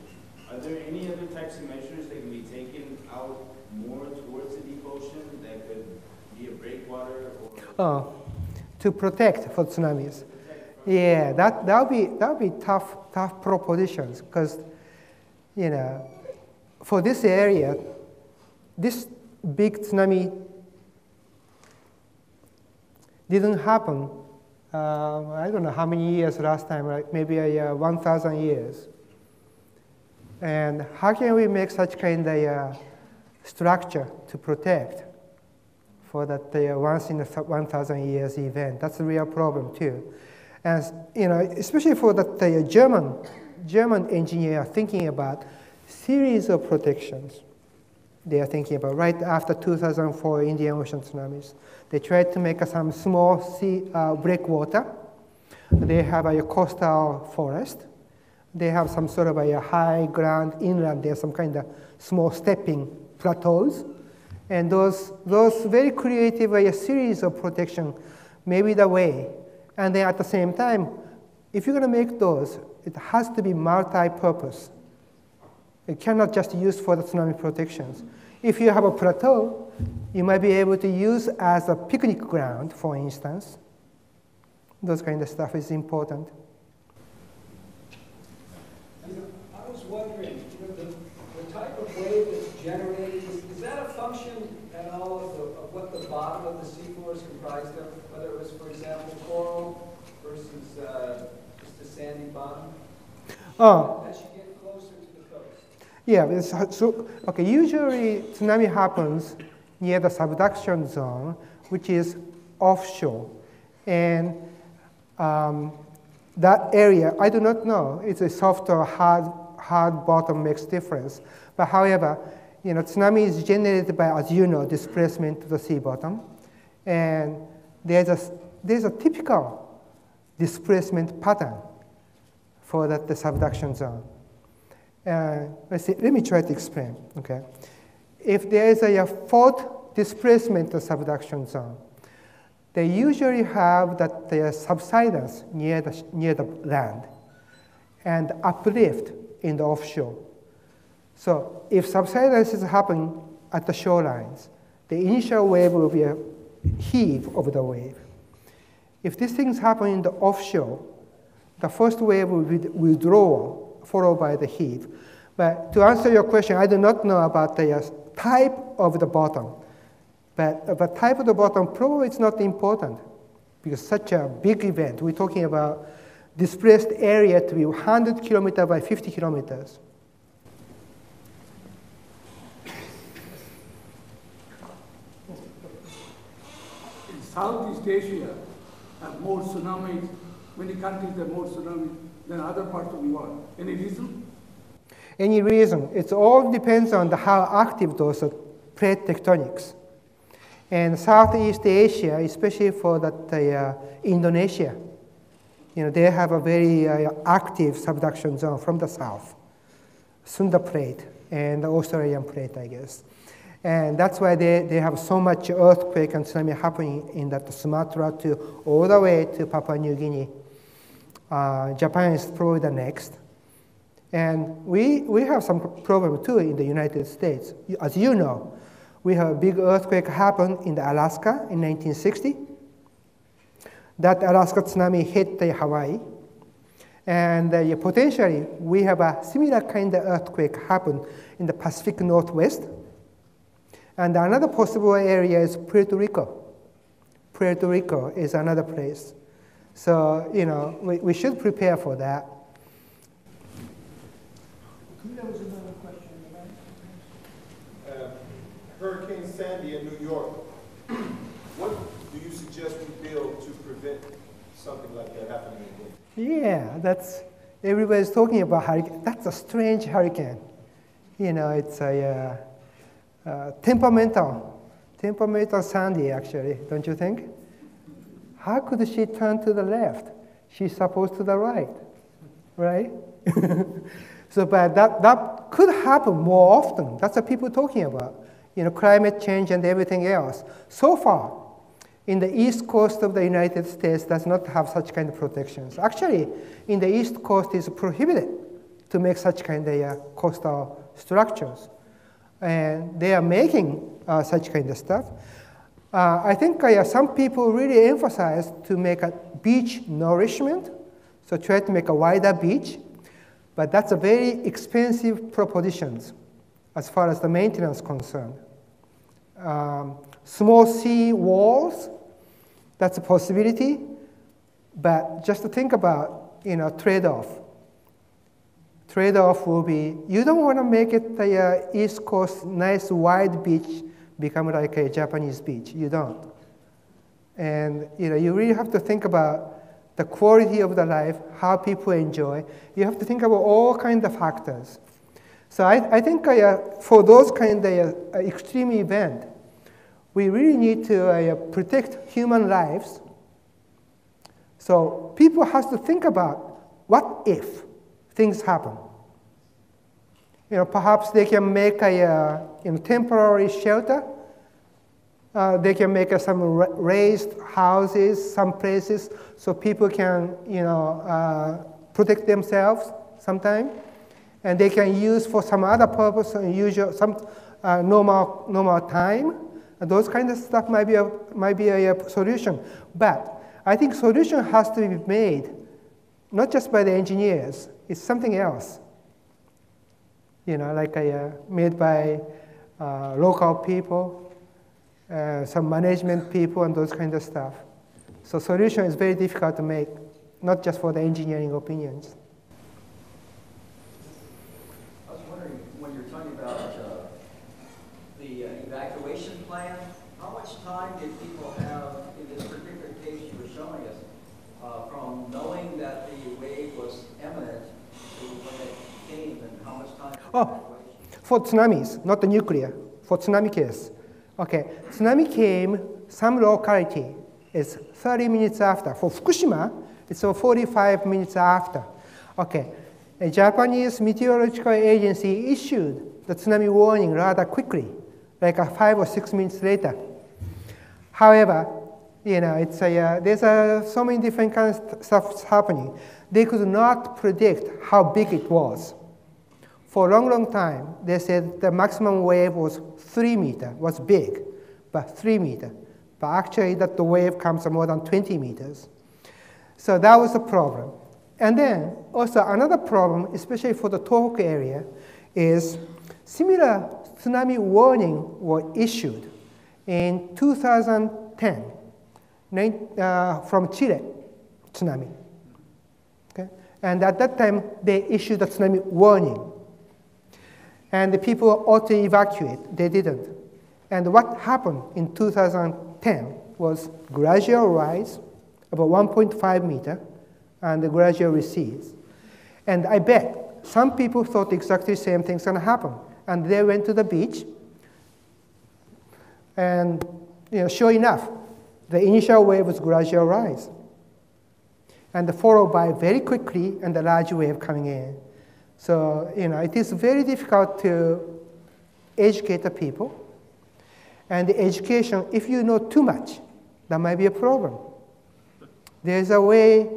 Are there any other types of measures that can be taken out more towards the deep ocean that could be a breakwater or? To protect for tsunamis. Yeah, that'll be tough propositions because, for this area, this big tsunami didn't happen. I don't know how many years last time, like maybe 1,000 years. And how can we make such kind of structure to protect for that once in a 1,000 years event? That's a real problem too. And especially for that German engineer thinking about series of protections. They are thinking about right after 2004 Indian Ocean tsunamis. They tried to make some small sea breakwater. They have a coastal forest. They have some sort of a high ground inland. There's some kind of small stepping plateaus. And those very creative series of protection may be the way. And then at the same time, if you're going to make those, it has to be multi-purpose. It cannot just use for the tsunami protections. If you have a plateau, you might be able to use as a picnic ground, for instance. Those kind of stuff is important. I was wondering, the type of wave that's generated, is that a function at all of what the bottom of the seafloor is comprised of? Whether it was, for example, coral versus just a sandy bottom? As you get closer to the coast. Yeah, okay, usually tsunami happens near the subduction zone, which is offshore. And that area, I do not know, it's a soft or hard bottom makes difference. But however, tsunami is generated by, as you know, displacement to the sea bottom. And there's a typical displacement pattern for the subduction zone. Let me try to explain, okay? If there is a fault displacement to subduction zone, they usually have that the subsidence near the land and uplift in the offshore. So if subsidence is happening at the shorelines, the initial wave will be a heave of the wave. If these things happen in the offshore, the first wave will be withdrawal, followed by the heave. But to answer your question, I do not know about the type of the bottom. But the type of the bottom probably is not important because such a big event, we're talking about displaced area to be 100 kilometers by 50 kilometers. In Southeast Asia, have more tsunamis, many countries have more tsunamis than other parts of the world. Any reason? Any reason? It all depends on how active those plate tectonics. And Southeast Asia, especially for that Indonesia, they have a very active subduction zone from the south, Sunda Plate and the Australian Plate, I guess. And that's why they have so much earthquake and tsunami happening in that Sumatra to all the way to Papua New Guinea. Japan is probably the next. And we have some problem too in the United States. As you know, we have a big earthquake happen in the Alaska in 1960. That Alaska tsunami hit Hawaii. And potentially, we have a similar kind of earthquake happen in the Pacific Northwest. And another possible area is Puerto Rico. Puerto Rico is another place. So, we should prepare for that. There was another question in the back. Hurricane Sandy in New York. What do you suggest we build to prevent something like that happening again? Yeah, everybody's talking about hurricane. That's a strange hurricane. It's a temperamental Sandy, actually, don't you think? How could she turn to the left? She's supposed to the right, right? So, but that could happen more often. That's what people are talking about. Climate change and everything else. So far, in the east coast of the United States does not have such kind of protections. Actually, in the east coast it's prohibited to make such kind of coastal structures. And they are making such kind of stuff. I think some people really emphasize to make a beach nourishment, so try to make a wider beach, but that's a very expensive proposition as far as the maintenance is concerned. Small sea walls, that's a possibility, but just to think about, trade-off. Trade-off will be, you don't want to make it the East Coast nice wide beach become like a Japanese beach. You don't. And you really have to think about the quality of the life, how people enjoy. You have to think about all kinds of factors. So I think for those kind of extreme event, we really need to protect human lives. So people have to think about what if things happen. Perhaps they can make a temporary shelter. They can make some raised houses, some places, so people can protect themselves sometime, and they can use for some other purpose, some normal time. And those kind of stuff might be a solution. But I think solution has to be made not just by the engineers. It's something else. Like made by local people, some management people, and those kind of stuff. So solution is very difficult to make, not just for the engineering opinions. I was wondering, when you're talking about the evacuation plan, how much time did people have in this particular case you were showing us from knowing that the wave was imminent to when it came, and how much time? Oh, for tsunamis, not the nuclear, for tsunami case. Okay, tsunami came, some locality is 30 minutes after. For Fukushima, it's 45 minutes after. Okay, a Japanese meteorological agency issued the tsunami warning rather quickly, like 5 or 6 minutes later. However, there's so many different kinds of stuff happening. They could not predict how big it was. For a long, long time, they said the maximum wave was 3 meters, was big, but 3 meters. But actually, that the wave comes more than 20 meters. So that was a problem. And then also another problem, especially for the Tohoku area, is similar tsunami warning were issued in 2010 from Chile tsunami. Okay? And at that time, they issued a tsunami warning. And the people ought to evacuate. They didn't. And what happened in 2010 was gradual rise, about 1.5 meter, and the gradual recedes. And I bet some people thought exactly the same thing's going to happen. And they went to the beach. And sure enough, the initial wave was gradual rise. and followed by very quickly and a large wave coming in. So, it is very difficult to educate the people. And the education, if you know too much, that might be a problem. There's a way,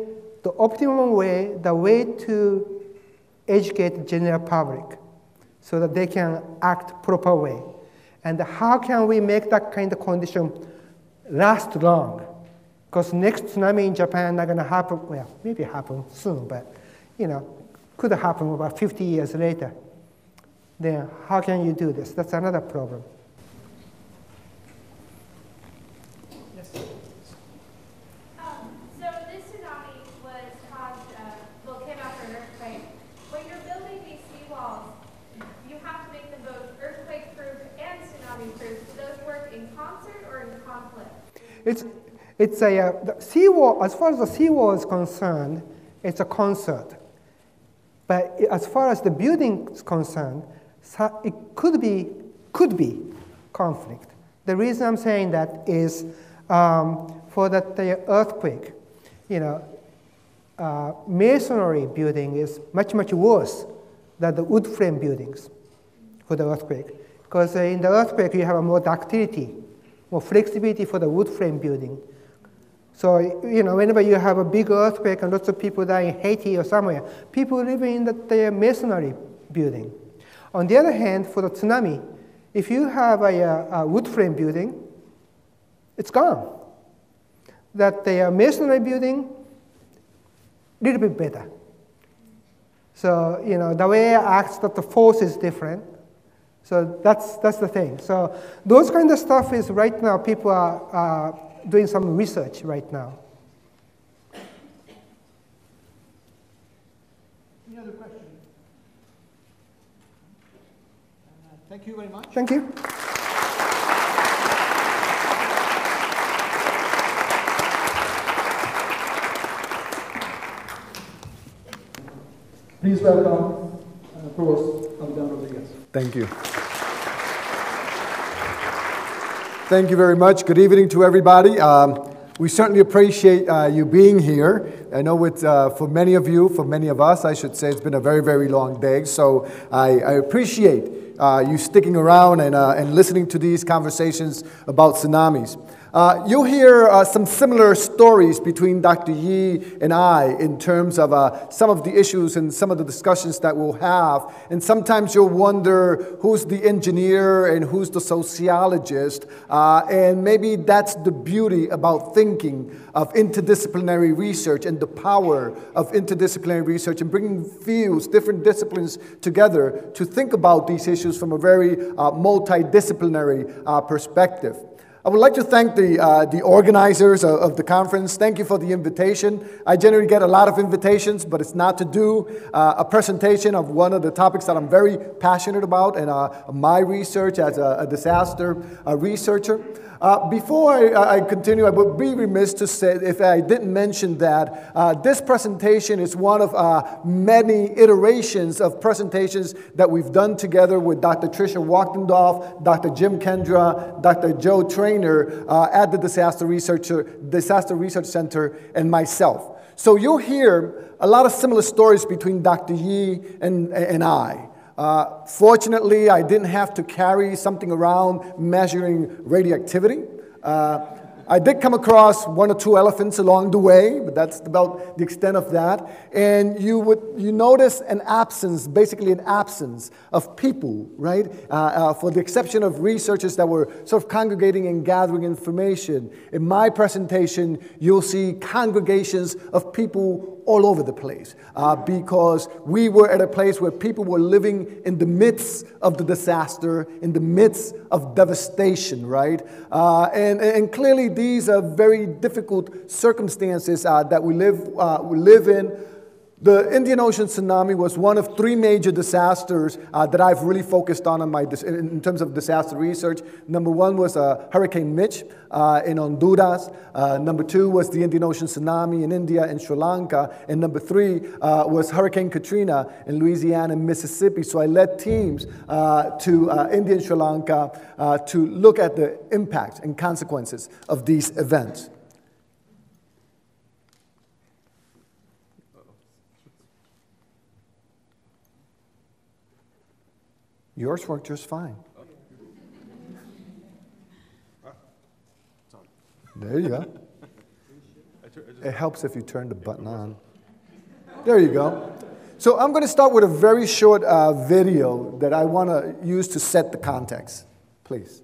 the optimum way, the way to educate the general public so that they can act proper way. And how can we make that kind of condition last long? Because next tsunami in Japan not going to happen, well, maybe happen soon, but, could happen about 50 years later. Then how can you do this? That's another problem. So this tsunami was caused, came after an earthquake. When you're building these seawalls, you have to make them both earthquake-proof and tsunami-proof. Do those work in concert or in conflict? It's a the seawall. As far as the seawall is concerned, it's a concert. But as far as the building is concerned, it could be conflict. The reason I'm saying that is for the earthquake, masonry building is much worse than the wood frame buildings for the earthquake. Because in the earthquake you have more ductility, more flexibility for the wood frame building. So, whenever you have a big earthquake and lots of people die in Haiti or somewhere, people live in the masonry building. On the other hand, for the tsunami, if you have a wood frame building, it's gone. That the masonry building, a little bit better. So, the way it acts, that the force is different. So that's the thing. So those kind of stuff is right now, people are doing some research right now. Any other questions? Thank you very much. Thank you. Please welcome Provost Abdan Rodriguez. Thank you. Thank you very much. Good evening to everybody. We certainly appreciate you being here. I know for many of you, for many of us, I should say, it's been a very, very long day. So I appreciate you sticking around and listening to these conversations about tsunamis. You'll hear some similar stories between Dr. Yi and I in terms of some of the issues and some of the discussions that we'll have. And sometimes you'll wonder who's the engineer and who's the sociologist. And maybe that's the beauty about thinking of interdisciplinary research and the power of interdisciplinary research and bringing fields, different disciplines together to think about these issues from a very multidisciplinary perspective. I would like to thank the organizers of the conference. Thank you for the invitation. I generally get a lot of invitations, but it's not to do a presentation of one of the topics that I'm very passionate about and my research as a disaster researcher. Before I continue, I would be remiss to say if I didn't mention that this presentation is one of many iterations of presentations that we've done together with Dr. Tricia Wachtendorf, Dr. Jim Kendra, Dr. Joe Trainer at the Disaster Research Center and myself. So you'll hear a lot of similar stories between Dr. Yi and I. Fortunately, I didn't have to carry something around measuring radioactivity. I did come across one or two elephants along the way, but that's about the extent of that. And you notice an absence, basically an absence of people, right? For the exception of researchers that were sort of congregating and gathering information. In my presentation, you'll see congregations of people all over the place because we were at a place where people were living in the midst of the disaster, in the midst of devastation, right? And clearly these are very difficult circumstances that we live in. The Indian Ocean tsunami was one of three major disasters that I've really focused on in terms of disaster research. Number one was Hurricane Mitch in Honduras. Number two was the Indian Ocean tsunami in India and Sri Lanka. And number three was Hurricane Katrina in Louisiana and Mississippi. So I led teams to India and Sri Lanka to look at the impacts and consequences of these events. Yours worked just fine. There you go. It helps if you turn the button on. There you go. So I'm going to start with a very short video that I want to use to set the context. Please.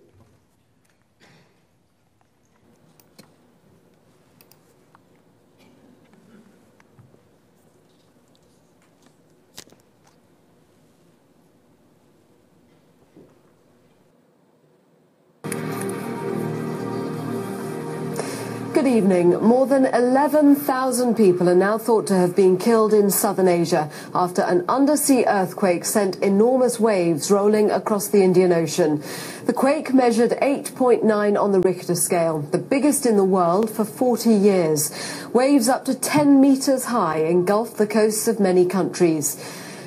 Good evening. More than 11,000 people are now thought to have been killed in southern Asia after an undersea earthquake sent enormous waves rolling across the Indian Ocean. The quake measured 8.9 on the Richter scale, the biggest in the world for 40 years. Waves up to 10 meters high engulfed the coasts of many countries.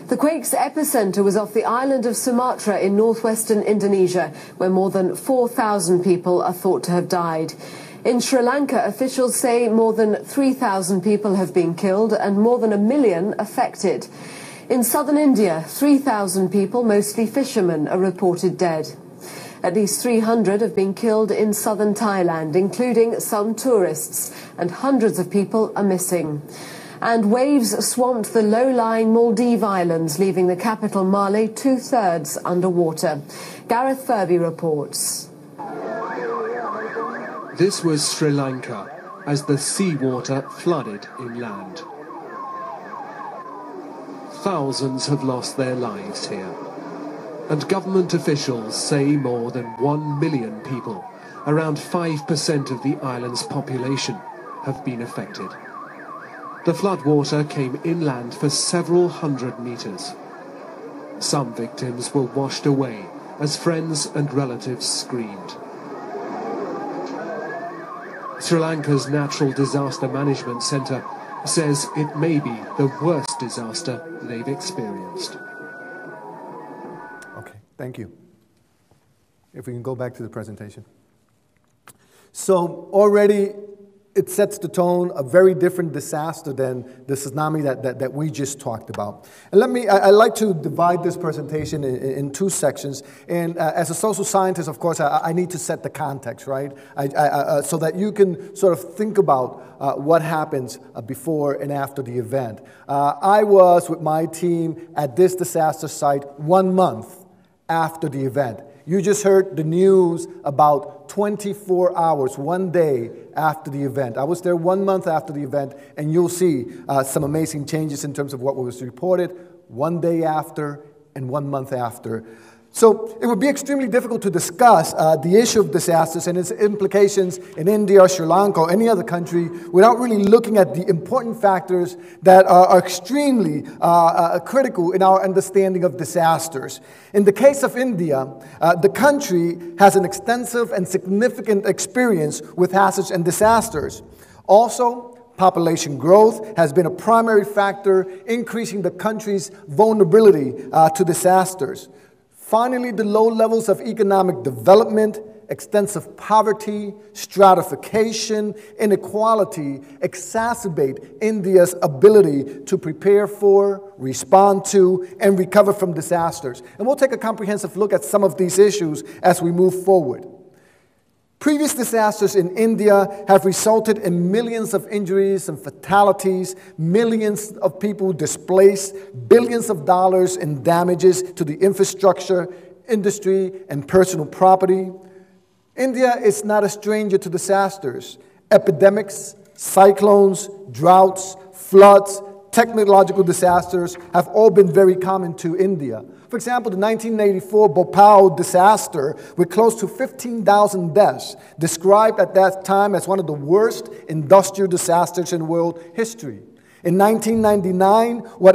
The quake's epicenter was off the island of Sumatra in northwestern Indonesia, where more than 4,000 people are thought to have died. In Sri Lanka, officials say more than 3,000 people have been killed and more than 1 million affected. In southern India, 3,000 people, mostly fishermen, are reported dead. At least 300 have been killed in southern Thailand, including some tourists, and hundreds of people are missing. And waves swamped the low-lying Maldive Islands, leaving the capital Male 2/3 underwater. Gareth Furby reports. This was Sri Lanka, as the seawater flooded inland. Thousands have lost their lives here, and government officials say more than 1 million people, around 5% of the island's population, have been affected. The floodwater came inland for several hundred meters. Some victims were washed away as friends and relatives screamed. Sri Lanka's Natural Disaster Management Centre says it may be the worst disaster they've experienced. Okay, thank you. If we can go back to the presentation. So already it sets the tone, a very different disaster than the tsunami that we just talked about. And I like to divide this presentation in two sections. And as a social scientist, of course, I need to set the context, right? So that you can sort of think about what happens before and after the event. I was with my team at this disaster site 1 month after the event. You just heard the news about 24 hours, 1 day after the event. I was there 1 month after the event, and you'll see some amazing changes in terms of what was reported 1 day after and 1 month after. So it would be extremely difficult to discuss the issue of disasters and its implications in India, Sri Lanka, or any other country without really looking at the important factors that are extremely critical in our understanding of disasters. In the case of India, the country has an extensive and significant experience with hazards and disasters. Also, population growth has been a primary factor increasing the country's vulnerability to disasters. Finally, the low levels of economic development, extensive poverty, stratification, inequality exacerbate India's ability to prepare for, respond to, and recover from disasters. And we'll take a comprehensive look at some of these issues as we move forward. Previous disasters in India have resulted in millions of injuries and fatalities, millions of people displaced, billions of dollars in damages to the infrastructure, industry, and personal property. India is not a stranger to disasters. Epidemics, cyclones, droughts, floods, technological disasters have all been very common to India. For example, the 1984 Bhopal disaster, with close to 15,000 deaths, described at that time as one of the worst industrial disasters in world history. In 1999, what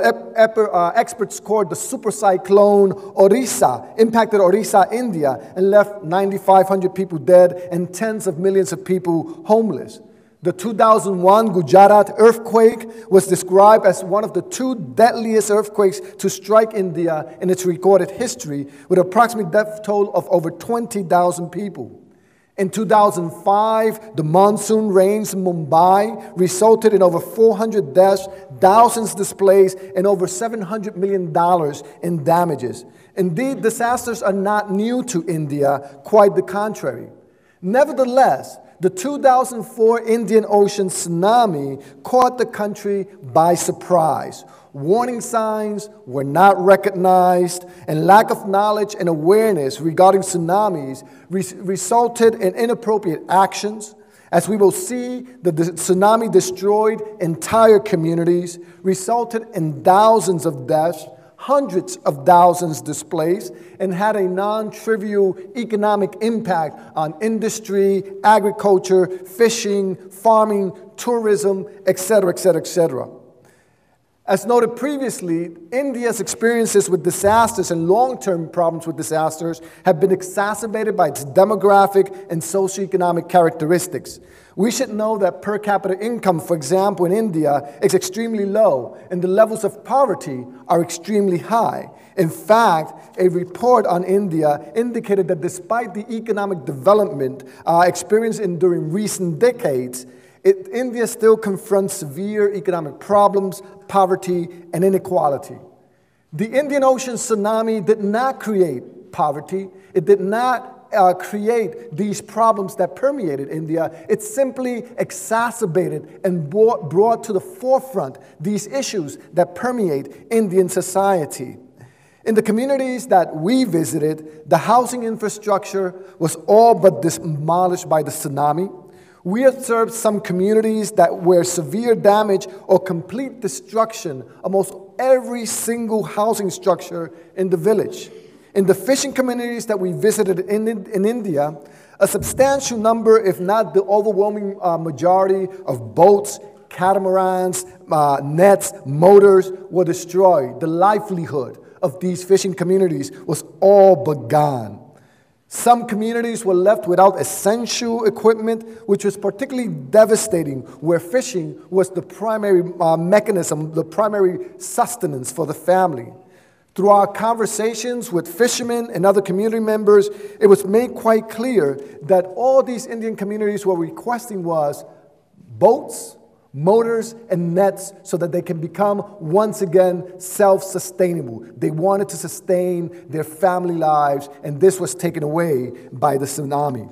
experts called the super cyclone Orissa impacted Orissa, India, and left 9,500 people dead and tens of millions of people homeless. The 2001 Gujarat earthquake was described as one of the 2 deadliest earthquakes to strike India in its recorded history, with an approximate death toll of over 20,000 people. In 2005, the monsoon rains in Mumbai resulted in over 400 deaths, thousands displaced, and over $700 million in damages. Indeed, disasters are not new to India, quite the contrary. Nevertheless, the 2004 Indian Ocean tsunami caught the country by surprise. Warning signs were not recognized, and lack of knowledge and awareness regarding tsunamis resulted in inappropriate actions. As we will see, the tsunami destroyed entire communities, resulted in thousands of deaths, hundreds of thousands displaced, and had a non-trivial economic impact on industry, agriculture, fishing, farming, tourism, etc., etc., etc. As noted previously, India's experiences with disasters and long-term problems with disasters have been exacerbated by its demographic and socioeconomic characteristics. We should know that per capita income, for example, in India is extremely low, and the levels of poverty are extremely high. In fact, a report on India indicated that despite the economic development experienced during recent decades, India still confronts severe economic problems, poverty, and inequality. The Indian Ocean tsunami did not create poverty. It did not create these problems that permeated India. It simply exacerbated and brought to the forefront these issues that permeate Indian society. In the communities that we visited, the housing infrastructure was all but demolished by the tsunami. We observed some communities that were severe damage or complete destruction, almost every single housing structure in the village. In the fishing communities that we visited in India, a substantial number, if not the overwhelming majority of boats, catamarans, nets, motors were destroyed. The livelihood of these fishing communities was all but gone. Some communities were left without essential equipment, which was particularly devastating, where fishing was the primary mechanism, the primary sustenance for the family. Through our conversations with fishermen and other community members, it was made quite clear that all these Indian communities were requesting was boats, motors, and nets so that they can become, once again, self-sustainable. They wanted to sustain their family lives, and this was taken away by the tsunami.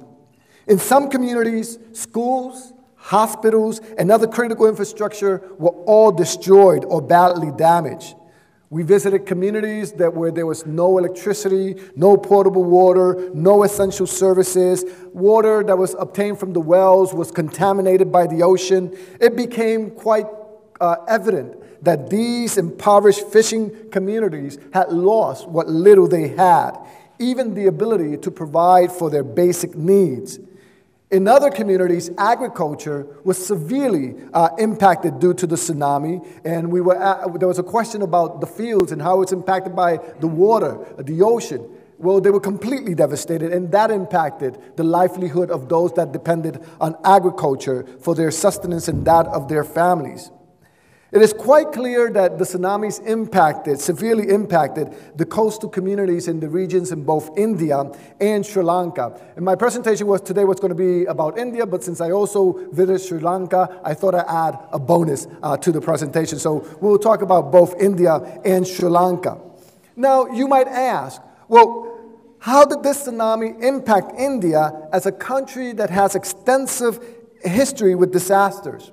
In some communities, schools, hospitals, and other critical infrastructure were all destroyed or badly damaged. We visited communities where there was no electricity, no potable water, no essential services. Water that was obtained from the wells was contaminated by the ocean. It became quite evident that these impoverished fishing communities had lost what little they had, even the ability to provide for their basic needs. In other communities, agriculture was severely impacted due to the tsunami, and there was a question about the fields and how it's impacted by the water, the ocean. Well, they were completely devastated, and that impacted the livelihood of those that depended on agriculture for their sustenance and that of their families. It is quite clear that the tsunamis severely impacted the coastal communities in the regions in both India and Sri Lanka. And my presentation today was going to be about India, but since I also visited Sri Lanka, I thought I'd add a bonus to the presentation. So we'll talk about both India and Sri Lanka. Now, you might ask, well, how did this tsunami impact India as a country that has extensive history with disasters?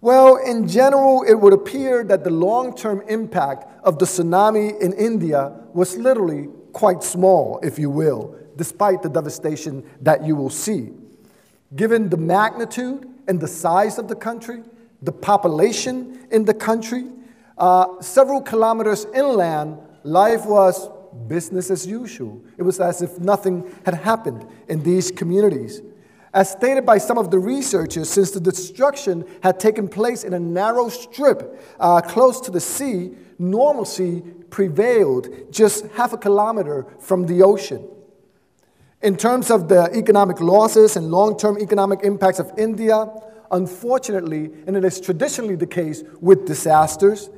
Well, in general, it would appear that the long-term impact of the tsunami in India was literally quite small, if you will, despite the devastation that you will see. Given the magnitude and the size of the country, the population in the country, several kilometers inland, life was business as usual. It was as if nothing had happened in these communities. As stated by some of the researchers, since the destruction had taken place in a narrow strip close to the sea, normalcy prevailed just half a kilometer from the ocean. In terms of the economic losses and long-term economic impacts of India, Unfortunately, and it is traditionally the case with disasters,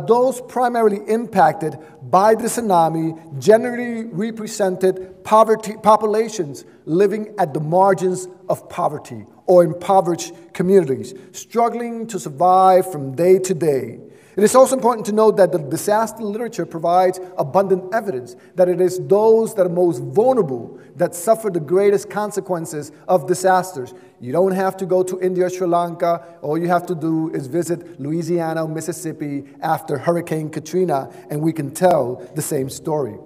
those primarily impacted by the tsunami generally represented populations living at the margins of poverty or impoverished communities, struggling to survive from day to day. It is also important to note that the disaster literature provides abundant evidence that it is those that are most vulnerable that suffer the greatest consequences of disasters. You don't have to go to India or Sri Lanka. All you have to do is visit Louisiana or Mississippi after Hurricane Katrina, and we can tell the same story.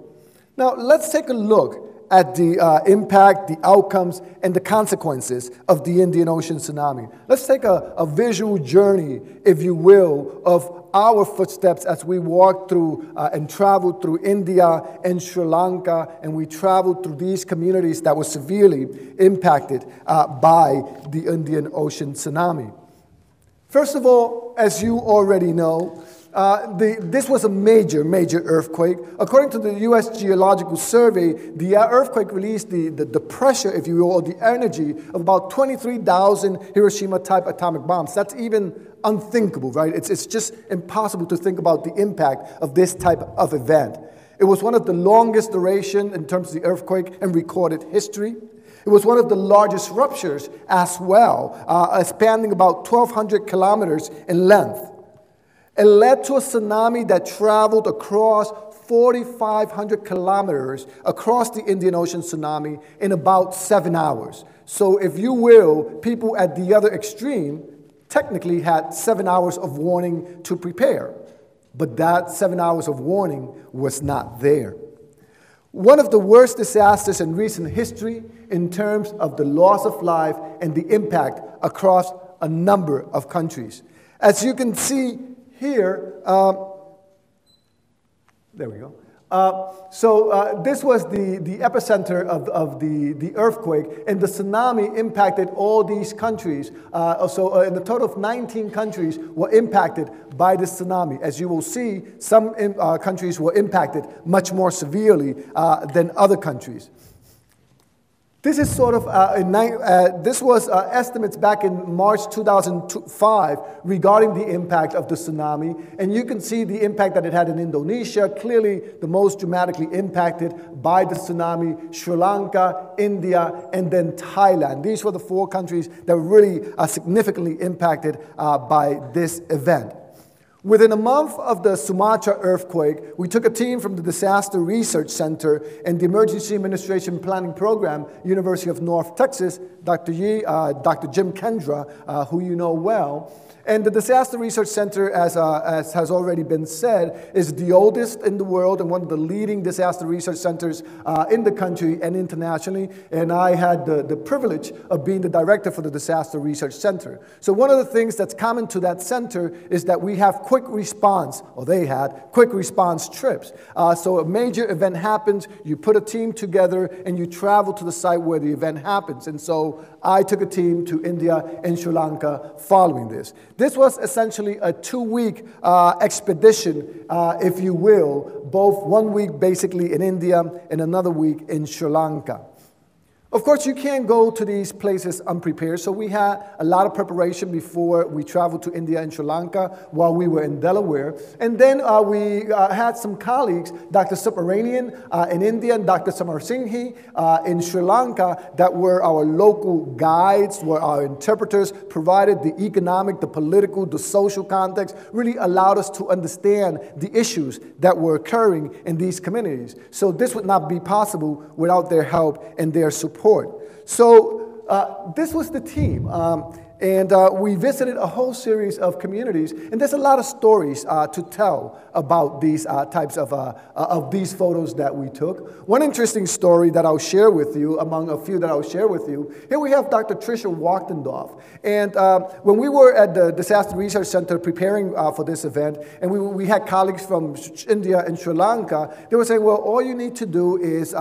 Now, let's take a look at the impact, the outcomes, and the consequences of the Indian Ocean tsunami. Let's take a visual journey, if you will, of our footsteps as we walked through and traveled through India and Sri Lanka, and we traveled through these communities that were severely impacted by the Indian Ocean tsunami. First of all, as you already know, this was a major earthquake. According to the U.S. Geological Survey, the earthquake released the pressure, if you will, or the energy of about 23,000 Hiroshima-type atomic bombs. That's even unthinkable, right? It's just impossible to think about the impact of this type of event. It was one of the longest duration in terms of the earthquake in recorded history. It was one of the largest ruptures as well, spanning about 1,200 kilometers in length. It led to a tsunami that traveled across 4,500 kilometers across the Indian Ocean tsunami in about 7 hours. So if you will, people at the other extreme technically had 7 hours of warning to prepare. But that 7 hours of warning was not there. One of the worst disasters in recent history in terms of the loss of life and the impact across a number of countries. As you can see here, there we go. This was the epicenter of the earthquake, and the tsunami impacted all these countries. In a total of 19 countries were impacted by the tsunami. As you will see, some countries were impacted much more severely than other countries. This is sort of, this was estimates back in March 2005 regarding the impact of the tsunami. And you can see the impact that it had in Indonesia, clearly the most dramatically impacted by the tsunami, Sri Lanka, India, and then Thailand. These were the 4 countries that were really significantly impacted by this event. Within a month of the Sumatra earthquake, we took a team from the Disaster Research Center and the Emergency Administration Planning Program, University of North Texas, Dr. Jim Kendra, who you know well. And the Disaster Research Center, as has already been said, is the oldest in the world and one of the leading disaster research centers in the country and internationally. And I had the privilege of being the director for the Disaster Research Center. So one of the things that's common to that center is that we have quick response, or they had quick response trips. So a major event happens, you put a team together, and you travel to the site where the event happens. And so I took a team to India and Sri Lanka following this. This was essentially a 2-week expedition, if you will, both 1 week basically in India and another week in Sri Lanka. Of course, you can't go to these places unprepared, so we had a lot of preparation before we traveled to India and Sri Lanka while we were in Delaware. And then we had some colleagues, Dr. Subramanian in India and Dr. Samar Singhi in Sri Lanka, that were our local guides, were our interpreters, provided the economic, the political, the social context, really allowed us to understand the issues that were occurring in these communities. So this would not be possible without their help and their support. So this was the team, and we visited a whole series of communities, and there's a lot of stories to tell about these types of these photos that we took. One interesting story that I'll share with you, among a few that I'll share with you, here we have Dr. Tricia Wachtendorf, and when we were at the Disaster Research Center preparing for this event, and we had colleagues from India and Sri Lanka, they were saying, well, all you need to do is,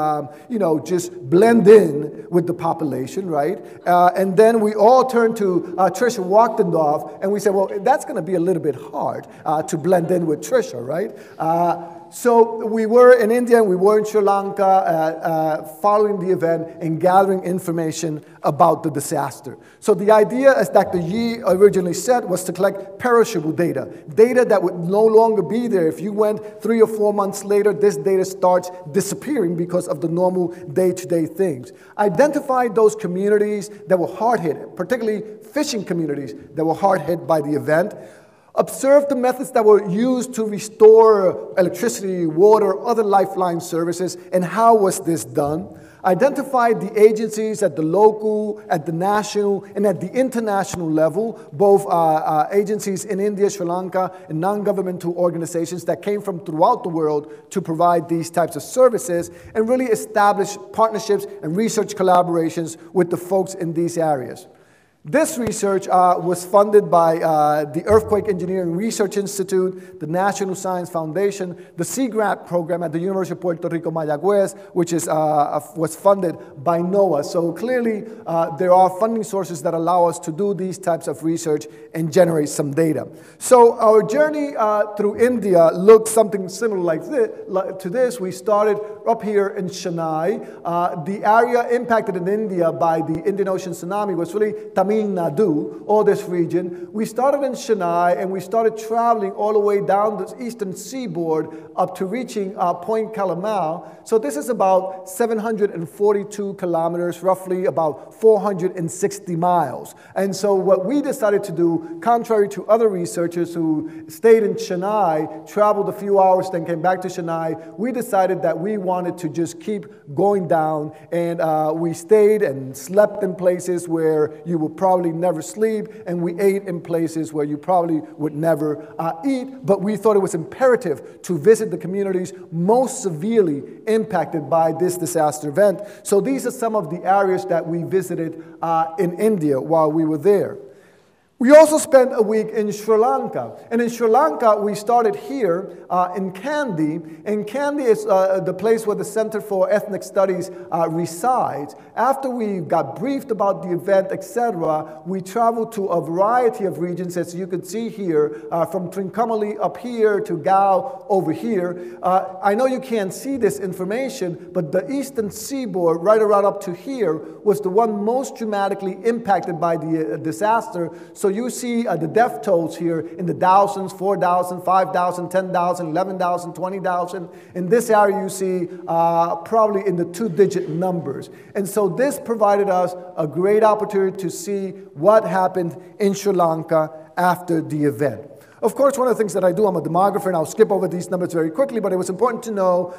just blend in with the population, right? And then we all turned to Tricia Wachtendorf, and we said, well, that's going to be a little bit hard to blend in with Tricia, right? So we were in India and we were in Sri Lanka following the event and gathering information about the disaster. So the idea, as Dr. Yi originally said, was to collect perishable data, data that would no longer be there. If you went 3 or 4 months later, this data starts disappearing because of the normal day-to-day things. Identify those communities that were hard hit, particularly fishing communities that were hard hit by the event. Observe the methods that were used to restore electricity, water, other lifeline services, and how was this done. Identify the agencies at the local, at the national, and at the international level, both agencies in India, Sri Lanka, and non-governmental organizations that came from throughout the world to provide these types of services, and really establish partnerships and research collaborations with the folks in these areas. This research was funded by the Earthquake Engineering Research Institute, the National Science Foundation, the Sea Grant program at the University of Puerto Rico, Mayagüez, which is, was funded by NOAA. So clearly, there are funding sources that allow us to do these types of research and generate some data. So our journey through India looked something similar like this. We started up here in Chennai. The area impacted in India by the Indian Ocean tsunami was really Tamil Nadu, all this region. We started in Chennai and we started traveling all the way down the eastern seaboard up to reaching Point Calamau. So this is about 742 kilometers, roughly about 460 miles. And so what we decided to do, contrary to other researchers who stayed in Chennai, traveled a few hours, then came back to Chennai, we decided that we wanted to just keep going down, and we stayed and slept in places where you would probably never sleep, and we ate in places where you probably would never eat, but we thought it was imperative to visit the communities most severely impacted by this disaster event. So these are some of the areas that we visited in India while we were there. We also spent a week in Sri Lanka. And in Sri Lanka, we started here in Kandy. And Kandy is the place where the Center for Ethnic Studies resides. After we got briefed about the event, etc., we traveled to a variety of regions, as you can see here, from Trincomalee up here to Gao over here. I know you can't see this information, but the eastern seaboard, right around up to here, was the one most dramatically impacted by the disaster. So you see the death tolls here in the thousands, 4,000, 5,000, 10,000, 11,000, 20,000. In this area, you see probably in the 2-digit numbers. And so this provided us a great opportunity to see what happened in Sri Lanka after the event. Of course, one of the things that I do, I'm a demographer, and I'll skip over these numbers very quickly, but it was important to know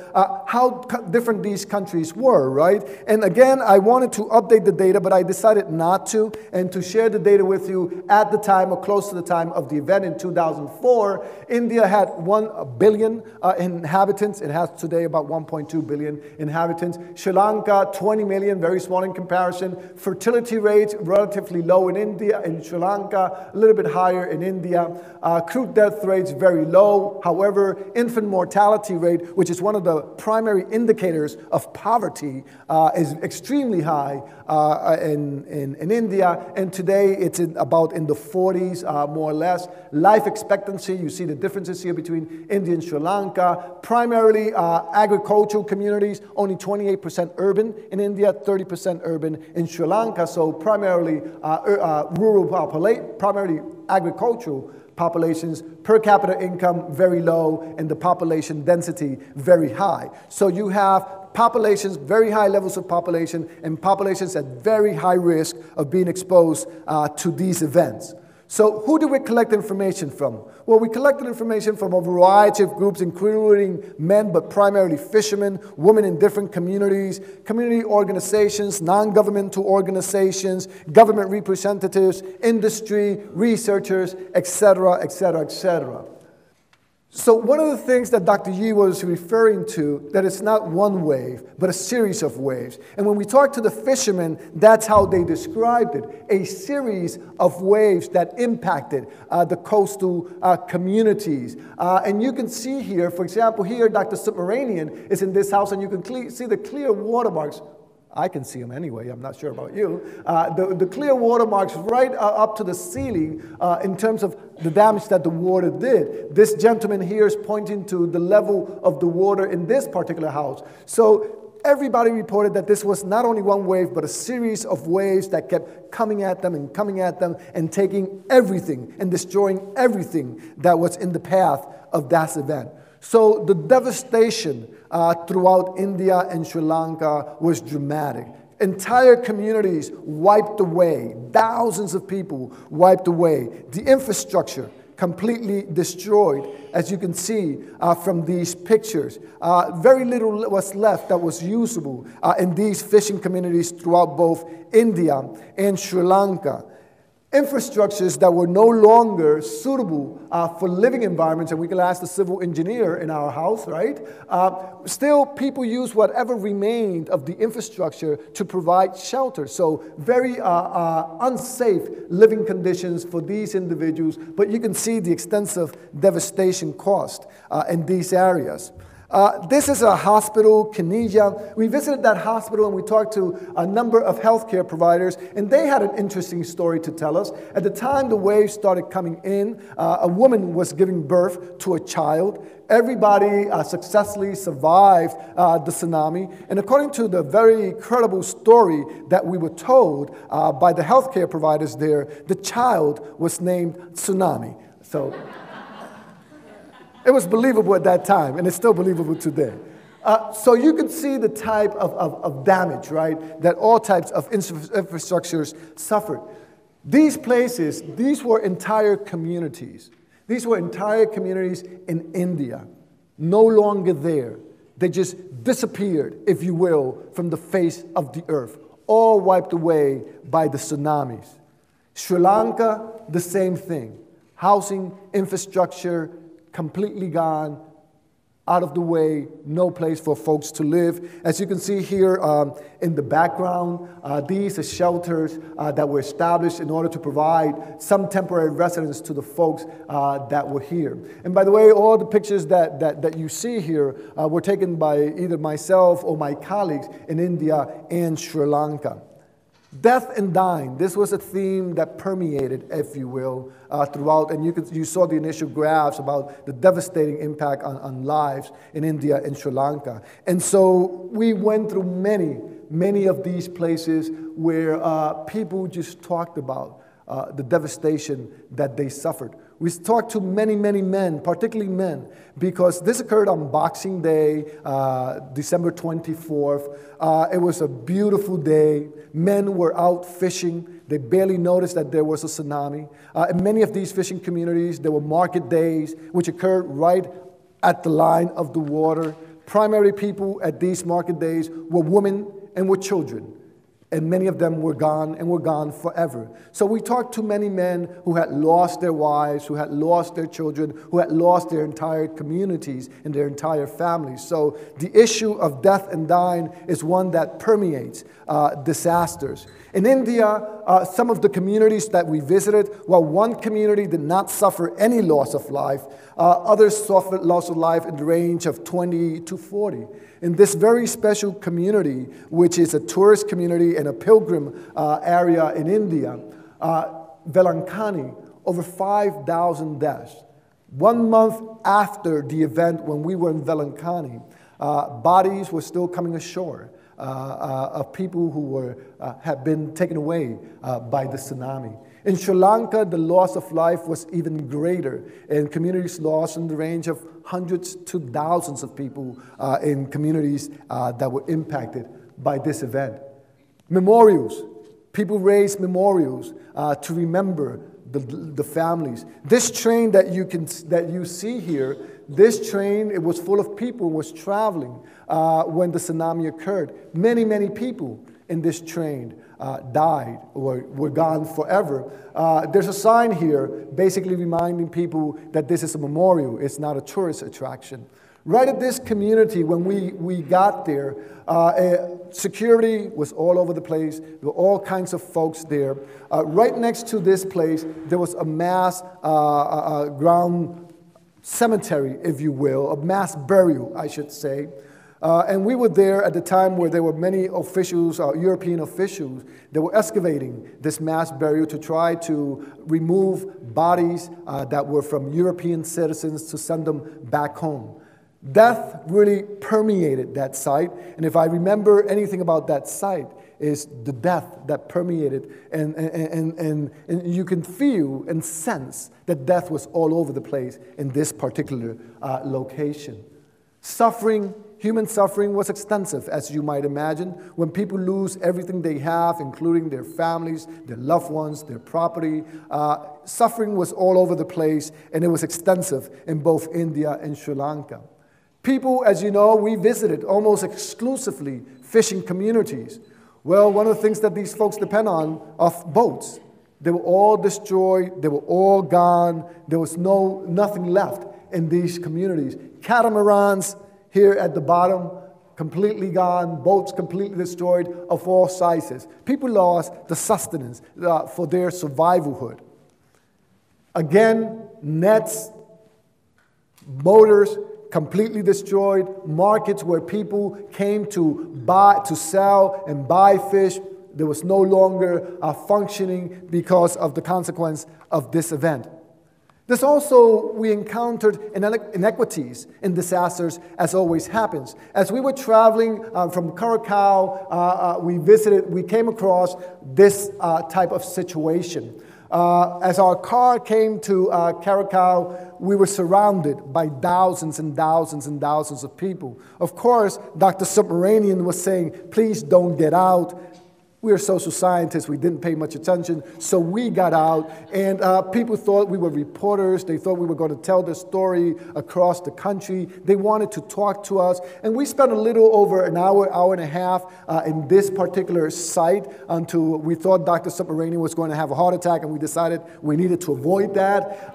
how different these countries were, right? And again, I wanted to update the data, but I decided not to, and to share the data with you at the time or close to the time of the event in 2004. India had 1 billion inhabitants. It has today about 1.2 billion inhabitants. Sri Lanka, 20 million, very small in comparison. Fertility rates, relatively low in India. In Sri Lanka, a little bit higher in India. Crude death rates very low. However, infant mortality rate, which is one of the primary indicators of poverty, is extremely high in India. And today it's about in the 40s, more or less. Life expectancy, you see the differences here between India and Sri Lanka. Primarily agricultural communities, only 28% urban in India, 30% urban in Sri Lanka. So primarily rural population, primarily agricultural populations, per capita income very low, and the population density very high. So you have populations, very high levels of population, and populations at very high risk of being exposed to these events. So who do we collect information from? Well, we collected information from a variety of groups, including men, but primarily fishermen, women in different communities, community organizations, non-governmental organizations, government representatives, industry, researchers, etc., etc., etc. So one of the things that Dr. Yi was referring to, that it's not one wave, but a series of waves. And when we talked to the fishermen, that's how they described it, a series of waves that impacted the coastal communities. And you can see here, for example, here Dr. Submaranian is in this house, and you can see the clear watermarks. I can see them anyway, I'm not sure about you. The clear watermarks right up to the ceiling in terms of the damage that the water did. This gentleman here is pointing to the level of the water in this particular house. So everybody reported that this was not only one wave, but a series of waves that kept coming at them and taking everything and destroying everything that was in the path of that event. So the devastation throughout India and Sri Lanka was dramatic. Entire communities wiped away. Thousands of people wiped away. The infrastructure completely destroyed, as you can see from these pictures. Very little was left that was usable in these fishing communities throughout both India and Sri Lanka. Infrastructures that were no longer suitable for living environments, and we can ask the civil engineer in our house, right? Still, people use whatever remained of the infrastructure to provide shelter. So very unsafe living conditions for these individuals, but you can see the extensive devastation caused in these areas. This is a hospital, Kenija. We visited that hospital and we talked to a number of healthcare providers, and they had an interesting story to tell us. At the time the waves started coming in, a woman was giving birth to a child. Everybody successfully survived the tsunami. And according to the very credible story that we were told by the healthcare providers there, the child was named Tsunami. So it was believable at that time, and it's still believable today. So you can see the type of damage, right, that all types of infrastructures suffered. These places, these were entire communities. These were entire communities in India, no longer there. They just disappeared, if you will, from the face of the earth, all wiped away by the tsunamis. Sri Lanka, the same thing. Housing, infrastructure, completely gone, out of the way, no place for folks to live. As you can see here in the background, these are shelters that were established in order to provide some temporary residence to the folks that were here. And by the way, all the pictures that you see here were taken by either myself or my colleagues in India and Sri Lanka. Death and dying, this was a theme that permeated, if you will, throughout, and you saw the initial graphs about the devastating impact on lives in India and Sri Lanka. And so we went through many of these places where people just talked about the devastation that they suffered. We talked to many men, particularly men, because this occurred on Boxing Day, December 24th. It was a beautiful day. Men were out fishing. They barely noticed that there was a tsunami. In many of these fishing communities, there were market days, which occurred right at the line of the water. Primary people at these market days were women and were children. And many of them were gone, and were gone forever. So we talked to many men who had lost their wives, who had lost their children, who had lost their entire communities and their entire families. So the issue of death and dying is one that permeates disasters. In India, some of the communities that we visited, while one community did not suffer any loss of life, others suffered loss of life in the range of 20 to 40. In this very special community, which is a tourist community and a pilgrim area in India, Velankani, over 5,000 deaths. 1 month after the event, when we were in Velankani, bodies were still coming ashore of people who had been taken away by the tsunami. In Sri Lanka, the loss of life was even greater, and communities lost in the range of hundreds to thousands of people in communities that were impacted by this event. Memorials. People raised memorials to remember the families. This train that you see here, this train, it was full of people, was traveling when the tsunami occurred. Many people in this train died or were gone forever. There's a sign here basically reminding people that this is a memorial. It's not a tourist attraction. Right at this community, when we got there, security was all over the place. There were all kinds of folks there. Right next to this place, there was a mass ground cemetery, if you will, a mass burial, I should say. And we were there at the time where there were many officials, European officials, that were excavating this mass burial to try to remove bodies that were from European citizens to send them back home. Death really permeated that site, and if I remember anything about that site, is the death that permeated, and you can feel and sense that death was all over the place in this particular location. Suffering, human suffering was extensive, as you might imagine. When people lose everything they have, including their families, their loved ones, their property, suffering was all over the place, and it was extensive in both India and Sri Lanka. People, as you know, we visited almost exclusively fishing communities. Well, one of the things that these folks depend on are boats. They were all destroyed. They were all gone. There was nothing left in these communities. Catamarans here at the bottom, completely gone. Boats completely destroyed of all sizes. People lost the sustenance for their survivalhood. Again, nets, motors, completely destroyed. Markets where people came to sell and buy fish, there was no longer functioning because of the consequence of this event. This also, we encountered inequities in disasters, as always happens. As we were traveling from Curacao, we came across this type of situation. As our car came to Curacao, we were surrounded by thousands and thousands and thousands of people. Of course, Dr. Submaranian was saying, please don't get out. We are social scientists. We didn't pay much attention, so we got out, and people thought we were reporters. They thought we were going to tell their story across the country. They wanted to talk to us, and we spent a little over an hour, hour and a half in this particular site until we thought Dr. Submaranian was going to have a heart attack, and we decided we needed to avoid that.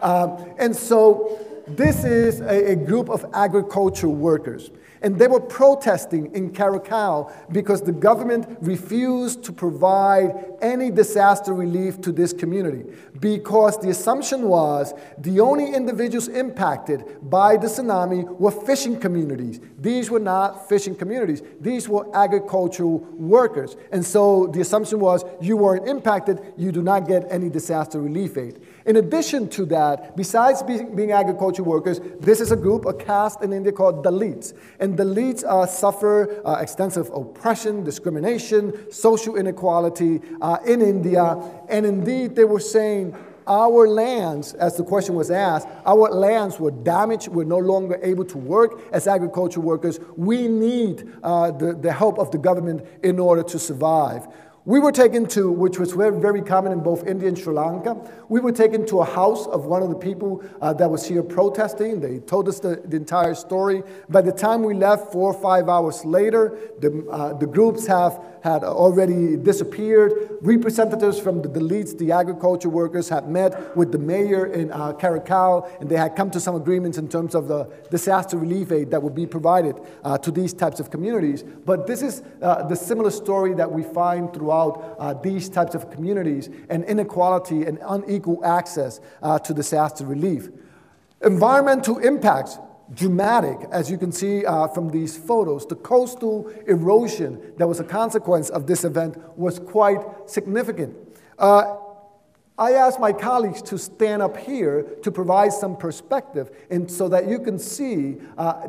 And so this is a group of agricultural workers. And they were protesting in Curacao because the government refused to provide any disaster relief to this community, because the assumption was the only individuals impacted by the tsunami were fishing communities. These were not fishing communities. These were agricultural workers. And so the assumption was you weren't impacted, you do not get any disaster relief aid. In addition to that, besides being agricultural workers, this is a group, a caste in India called Dalits. And Dalits suffer extensive oppression, discrimination, social inequality in India. And indeed, they were saying, our lands, as the question was asked, our lands were damaged. We're no longer able to work as agricultural workers. We need the help of the government in order to survive. We were taken to, which was very, very common in both India and Sri Lanka, we were taken to a house of one of the people that was here protesting. They told us the entire story. By the time we left, 4 or 5 hours later, the groups had already disappeared. Representatives from the Dalits, the agriculture workers, had met with the mayor in Curacao, and they had come to some agreements in terms of the disaster relief aid that would be provided to these types of communities. But this is the similar story that we find throughout these types of communities, and inequality and unequal access to disaster relief. Environmental impacts, dramatic, as you can see from these photos. The coastal erosion that was a consequence of this event was quite significant. I asked my colleagues to stand up here to provide some perspective, and so that you can see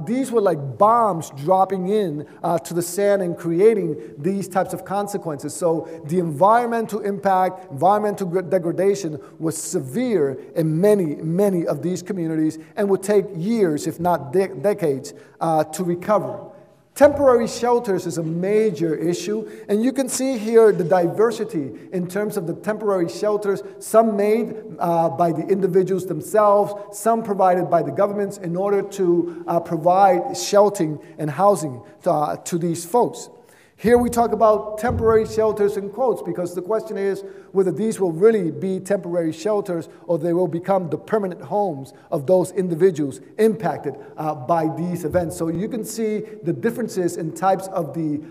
these were like bombs dropping in to the sand and creating these types of consequences. So the environmental impact, environmental degradation was severe in many, many of these communities and would take years, if not decades, to recover. Temporary shelters is a major issue, and you can see here the diversity in terms of the temporary shelters, some made by the individuals themselves, some provided by the governments in order to provide sheltering and housing to these folks. Here we talk about temporary shelters in quotes, because the question is whether these will really be temporary shelters or they will become the permanent homes of those individuals impacted by these events. So you can see the differences in types of the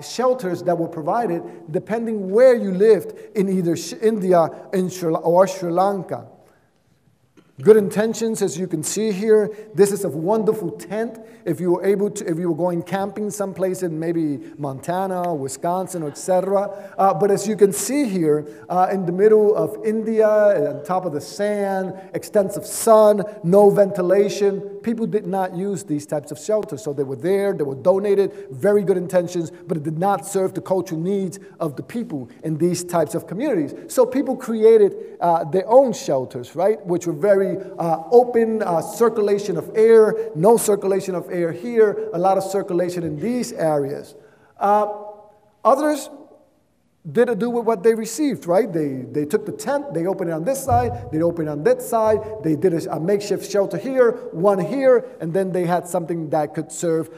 shelters that were provided depending where you lived in either India or Sri Lanka. Good intentions, as you can see here. This is a wonderful tent. If you were going camping someplace in maybe Montana, Wisconsin, etc. But as you can see here, in the middle of India, on top of the sand, extensive sun, no ventilation, people did not use these types of shelters. So they were there, they were donated, very good intentions, but it did not serve the cultural needs of the people in these types of communities. So people created their own shelters, right, which were very open circulation of air, no circulation of air here, a lot of circulation in these areas. Others did do with what they received, right? They took the tent, they opened it on this side, they opened it on that side, they did a makeshift shelter here, one here, and then they had something that could serve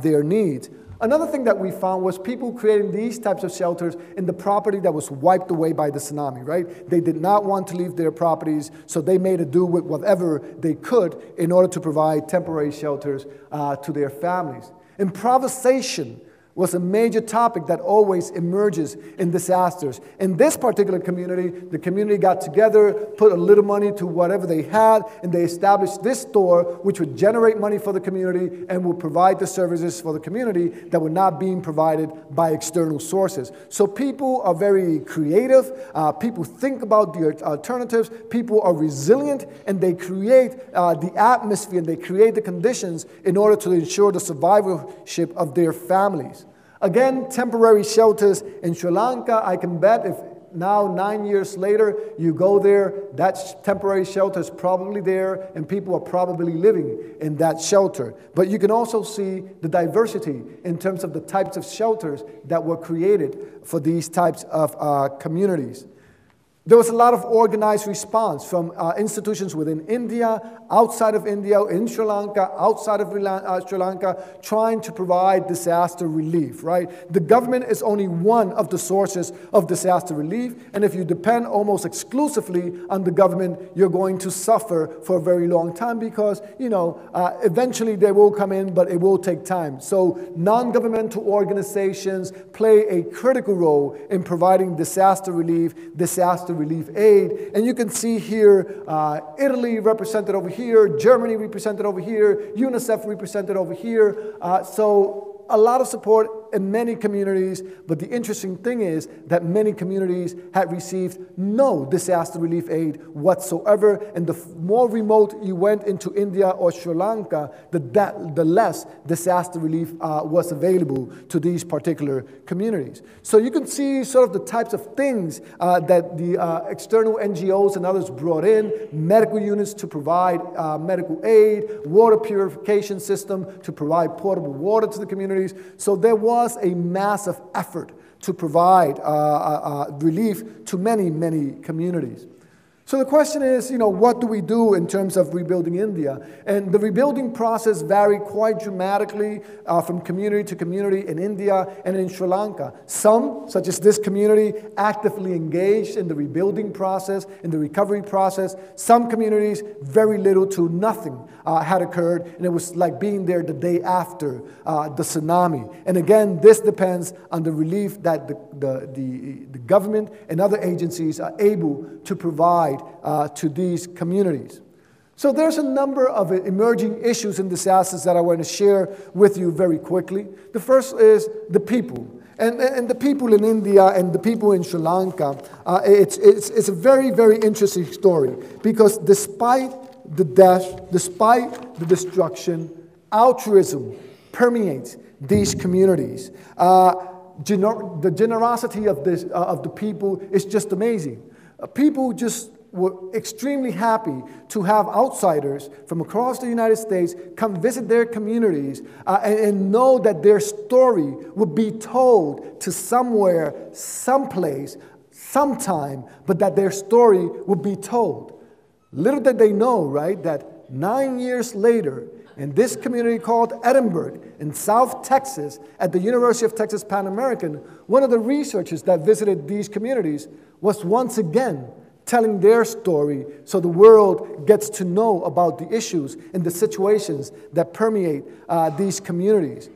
their needs. Another thing that we found was people creating these types of shelters in the property that was wiped away by the tsunami, right? They did not want to leave their properties, so they made it do with whatever they could in order to provide temporary shelters to their families. Improvisation was a major topic that always emerges in disasters. In this particular community, the community got together, put a little money to whatever they had, and they established this store which would generate money for the community and would provide the services for the community that were not being provided by external sources. So people are very creative, people think about the alternatives, people are resilient, and they create the atmosphere and they create the conditions in order to ensure the survivorship of their families. Again, temporary shelters in Sri Lanka, I can bet if now 9 years later you go there, that temporary shelter is probably there and people are probably living in that shelter. But you can also see the diversity in terms of the types of shelters that were created for these types of communities. There was a lot of organized response from institutions within India, outside of India, in Sri Lanka, outside of Sri Lanka, trying to provide disaster relief, right? The government is only one of the sources of disaster relief, and if you depend almost exclusively on the government, you're going to suffer for a very long time because, you know, eventually they will come in, but it will take time. So non-governmental organizations play a critical role in providing disaster relief aid. And you can see here, Italy represented over here, Germany represented over here, UNICEF represented over here. So a lot of support in many communities, but the interesting thing is that many communities had received no disaster relief aid whatsoever, and the more remote you went into India or Sri Lanka, the less disaster relief was available to these particular communities. So you can see sort of the types of things that the external NGOs and others brought in: medical units to provide medical aid, water purification system to provide portable water to the communities. So there was a massive effort to provide relief to many, many communities. So the question is, you know, what do we do in terms of rebuilding India? And the rebuilding process varied quite dramatically from community to community in India and in Sri Lanka. Some, such as this community, actively engaged in the rebuilding process, in the recovery process. Some communities, very little to nothing had occurred, and it was like being there the day after the tsunami. And again, this depends on the relief that the government and other agencies are able to provide to these communities. So there's a number of emerging issues and disasters that I want to share with you very quickly. The first is the people. And the people in India and the people in Sri Lanka, it's a very, very interesting story because despite the death, despite the destruction, altruism permeates these communities. The generosity of the people is just amazing. People just were extremely happy to have outsiders from across the United States come visit their communities and know that their story would be told to somewhere, someplace, sometime, but that their story would be told. Little did they know, right, that 9 years later, in this community called Edinburgh in South Texas at the University of Texas Pan American, one of the researchers that visited these communities was once again telling their story so the world gets to know about the issues and the situations that permeate these communities.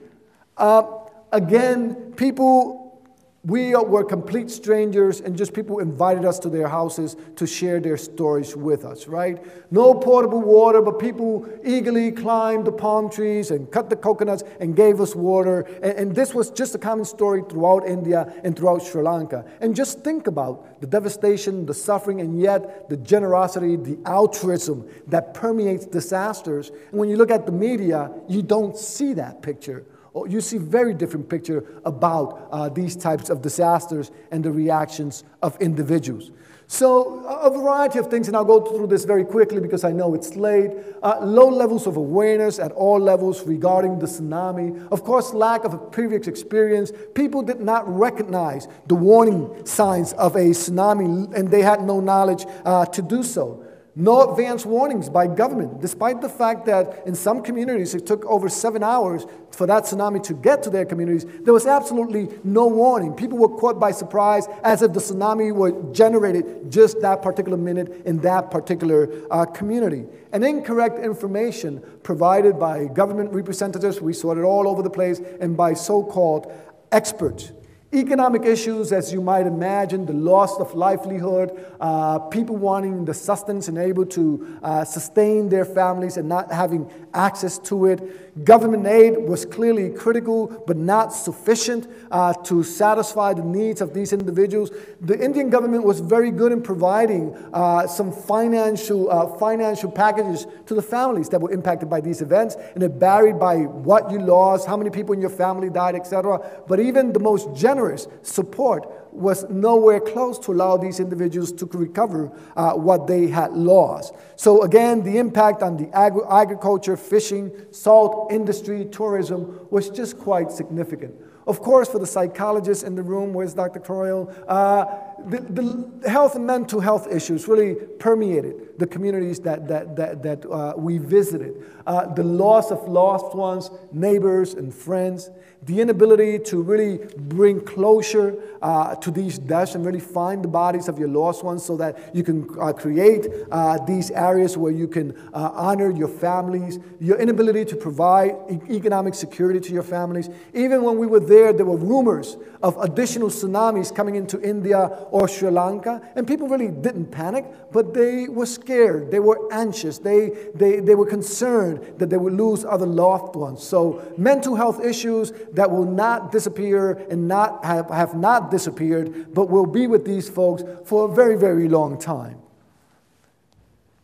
Again, people We were complete strangers, and just people invited us to their houses to share their stories with us, right? No portable water, but people eagerly climbed the palm trees and cut the coconuts and gave us water. And this was just a common story throughout India and throughout Sri Lanka. And just think about the devastation, the suffering, and yet the generosity, the altruism that permeates disasters. And when you look at the media, you don't see that picture. You see very different picture about these types of disasters and the reactions of individuals. So a variety of things, and I'll go through this very quickly because I know it's late. Low levels of awareness at all levels regarding the tsunami. Of course, lack of a previous experience. People did not recognize the warning signs of a tsunami, and they had no knowledge to do so. No advance warnings by government, despite the fact that in some communities it took over 7 hours for that tsunami to get to their communities. There was absolutely no warning. People were caught by surprise as if the tsunami were generated just that particular minute in that particular community. And incorrect information provided by government representatives, we saw it all over the place, and by so-called experts. Economic issues, as you might imagine, the loss of livelihood, people wanting the sustenance and able to sustain their families and not having access to it. Government aid was clearly critical, but not sufficient to satisfy the needs of these individuals. The Indian government was very good in providing some financial packages to the families that were impacted by these events, and it varied by what you lost, how many people in your family died, etc. But even the most generous support was nowhere close to allow these individuals to recover what they had lost. So again, the impact on the agriculture, fishing, salt industry, tourism was just quite significant. Of course, for the psychologists in the room, where's Dr. Croyle, the health and mental health issues really permeated the communities that we visited. The loss of loved ones, neighbors, and friends. The inability to really bring closure to these deaths and really find the bodies of your lost ones so that you can create these areas where you can honor your families. Your inability to provide economic security to your families. Even when we were there were rumors of additional tsunamis coming into India or Sri Lanka, and people really didn't panic, but they were scared, they were anxious, they were concerned that they would lose other loved ones. So mental health issues that will not disappear and have not disappeared, but will be with these folks for a very, very long time.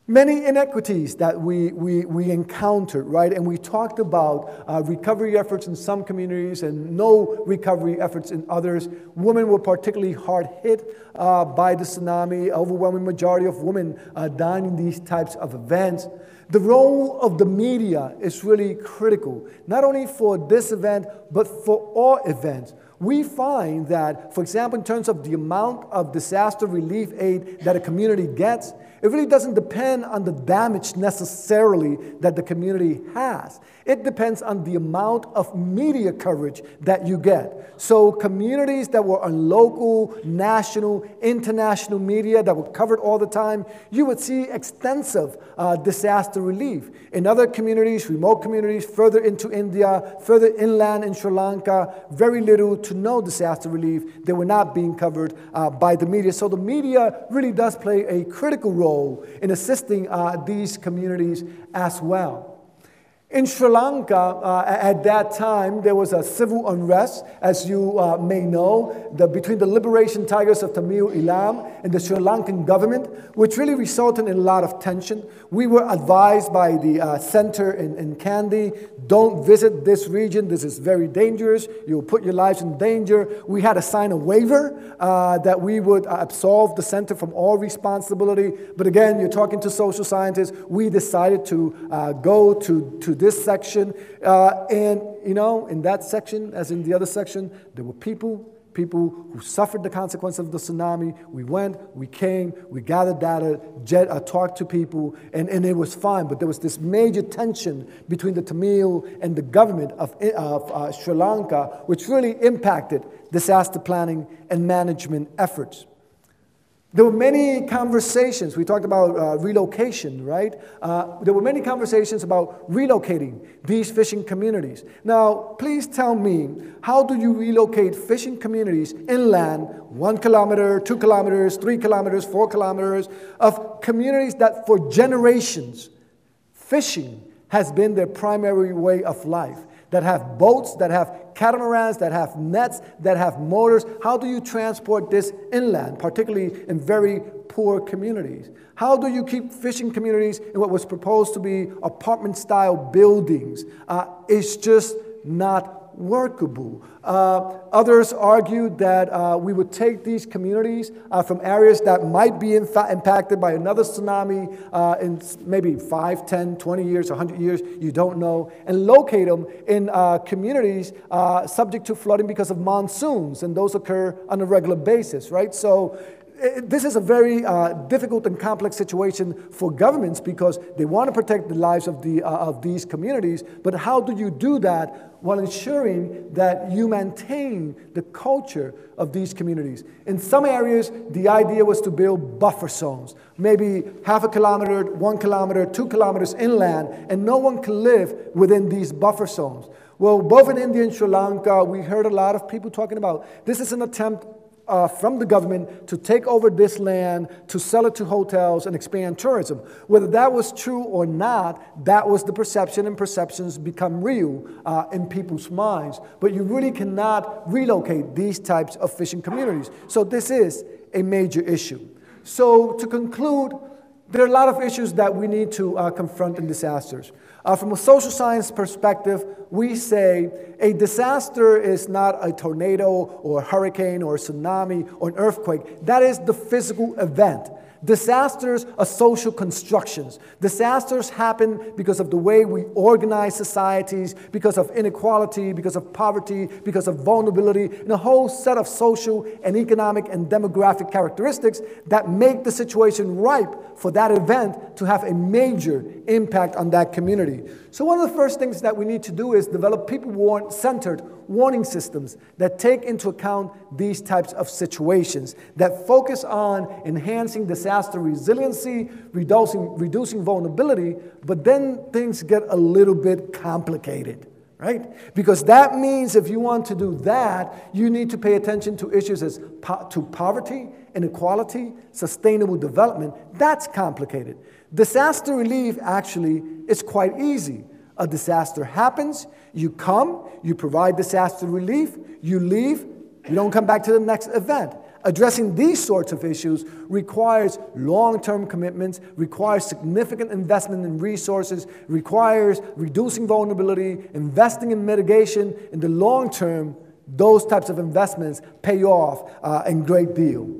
Many inequities that we encountered, right? And we talked about recovery efforts in some communities and no recovery efforts in others. Women were particularly hard hit by the tsunami. Overwhelming majority of women dying in these types of events. The role of the media is really critical, not only for this event, but for all events. We find that, for example, in terms of the amount of disaster relief aid that a community gets, it really doesn't depend on the damage necessarily that the community has. It depends on the amount of media coverage that you get. So communities that were on local, national, international media that were covered all the time, you would see extensive disaster relief. In other communities, remote communities, further into India, further inland in Sri Lanka, very little to no disaster relief. They were not being covered by the media. So the media really does play a critical role in assisting these communities as well. In Sri Lanka, at that time, there was a civil unrest, as you may know, between the Liberation Tigers of Tamil Eelam and the Sri Lankan government, which really resulted in a lot of tension. We were advised by the center in Kandy, don't visit this region, this is very dangerous, you'll put your lives in danger. We had to sign a waiver that we would absolve the center from all responsibility. But again, you're talking to social scientists, we decided to go to this section, and you know, in that section, as in the other section, there were people who suffered the consequence of the tsunami. We went, we came, we gathered data, talked to people, and it was fine. But there was this major tension between the Tamil and the government of Sri Lanka, which really impacted disaster planning and management efforts. There were many conversations. We talked about relocation, right? There were many conversations about relocating these fishing communities. Now, please tell me, how do you relocate fishing communities inland, 1 kilometer, 2 kilometers, 3 kilometers, 4 kilometers, of communities that for generations, fishing has been their primary way of life, that have boats, that have catamarans, that have nets, that have motors? How do you transport this inland, particularly in very poor communities? How do you keep fishing communities in what was proposed to be apartment-style buildings? It's just not workable. Others argued that we would take these communities from areas that might be impacted by another tsunami in maybe 5, 10, 20 years, 100 years, you don't know, and locate them in communities subject to flooding because of monsoons, and those occur on a regular basis, right? So this is a very difficult and complex situation for governments because they want to protect the lives of these communities, but how do you do that while ensuring that you maintain the culture of these communities? In some areas, the idea was to build buffer zones, maybe 0.5 kilometer, 1 kilometer, 2 kilometers inland, and no one can live within these buffer zones. Well, both in India and Sri Lanka, we heard a lot of people talking about this is an attempt from the government to take over this land, to sell it to hotels and expand tourism. Whether that was true or not, that was the perception, and perceptions become real in people's minds. But you really cannot relocate these types of fishing communities. So this is a major issue. So to conclude, there are a lot of issues that we need to confront in disasters. From a social science perspective, we say a disaster is not a tornado or a hurricane or a tsunami or an earthquake. That is the physical event. Disasters are social constructions. Disasters happen because of the way we organize societies, because of inequality, because of poverty, because of vulnerability, and a whole set of social and economic and demographic characteristics that make the situation ripe for that event to have a major impact on that community. So one of the first things that we need to do is develop people-centered warning systems that take into account these types of situations, that focus on enhancing disaster resiliency, reducing vulnerability, but then things get a little bit complicated, right? Because that means if you want to do that, you need to pay attention to issues as to poverty, inequality, sustainable development. That's complicated. Disaster relief actually is quite easy. A disaster happens, you come, you provide disaster relief, you leave, you don't come back to the next event. Addressing these sorts of issues requires long-term commitments, requires significant investment in resources, requires reducing vulnerability, investing in mitigation. In the long term, those types of investments pay off a great deal.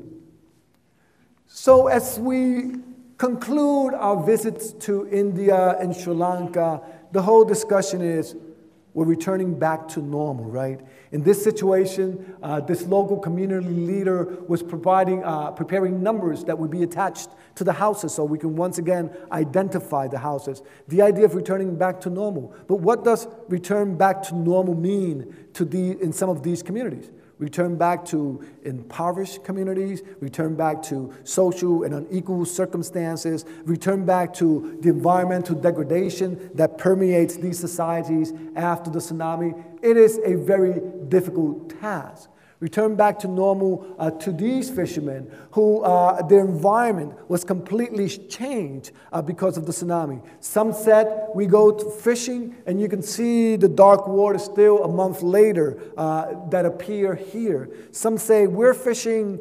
So as we conclude our visits to India and Sri Lanka, the whole discussion is we're returning back to normal, right? In this situation, this local community leader was preparing numbers that would be attached to the houses so we can once again identify the houses. The idea of returning back to normal. But what does return back to normal mean in some of these communities? Return back to impoverished communities, return back to social and unequal circumstances, return back to the environmental degradation that permeates these societies after the tsunami. It is a very difficult task. Return back to normal to these fishermen who their environment was completely changed because of the tsunami. Some said we go to fishing and you can see the dark water still a month later that appear here. Some say we're fishing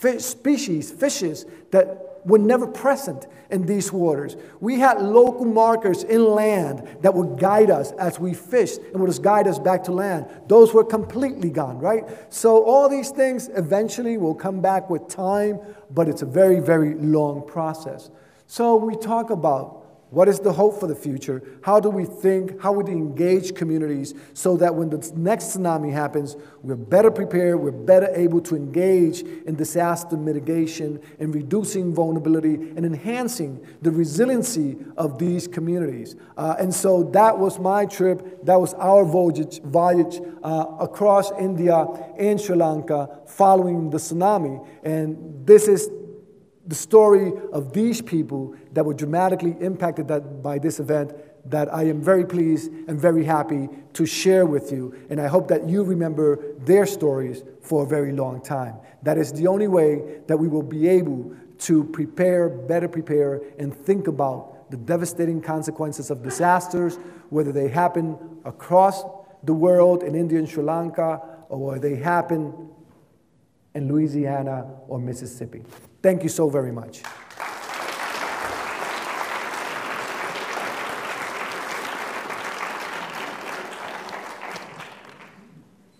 fishes that were never present in these waters. We had local markers inland that would guide us as we fished and would guide us back to land. Those were completely gone, right? So all these things eventually will come back with time, but it's a very, very long process. So we talk about What is the hope for the future? How do we think, how would we engage communities so that when the next tsunami happens, we're better prepared, we're better able to engage in disaster mitigation, in reducing vulnerability, and enhancing the resiliency of these communities. And so that was my trip, that was our voyage across India and Sri Lanka following the tsunami. And this is the story of these people that were dramatically impacted by this event that I am very pleased and very happy to share with you. And I hope that you remember their stories for a very long time. That is the only way that we will be able to prepare, better prepare, and think about the devastating consequences of disasters, whether they happen across the world in India and Sri Lanka, or they happen in Louisiana or Mississippi. Thank you so very much.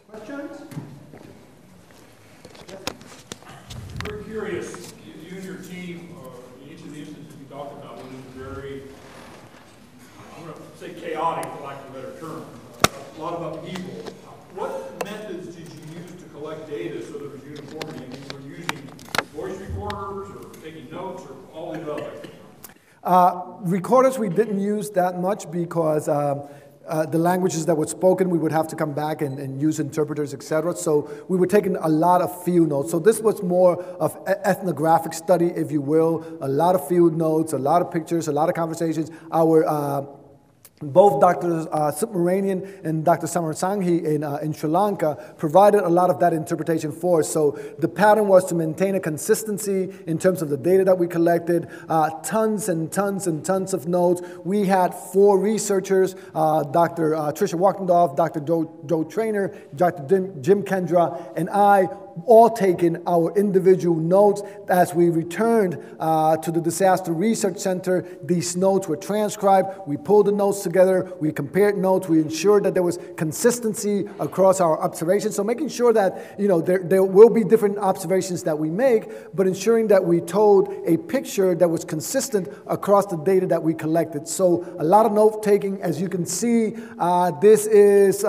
Questions? Very curious, you and your team, in each of the instances you talked about, was very, I'm going to say chaotic, for lack of a better term, a lot of upheaval. What methods did you use to collect data so there was uniformity? I mean, were you using voice recorders or taking notes or all the above? Recorders we didn't use that much because the languages that were spoken, we would have to come back and use interpreters, etc. So we were taking a lot of field notes. So this was more of ethnographic study, if you will. A lot of field notes, a lot of pictures, a lot of conversations. Both Dr. Subramanian and Dr. Samarsanghi in Sri Lanka provided a lot of that interpretation for us. So the pattern was to maintain a consistency in terms of the data that we collected, tons and tons and tons of notes. We had 4 researchers, Dr. Tricia Wachtendorf, Dr. Joe Trainer, Dr. Jim Kendra, and I, all taking our individual notes. As we returned to the Disaster Research Center, these notes were transcribed. We pulled the notes together, we compared notes, we ensured that there was consistency across our observations. So making sure that, you know, there will be different observations that we make, but ensuring that we told a picture that was consistent across the data that we collected. So a lot of note taking. As you can see, this is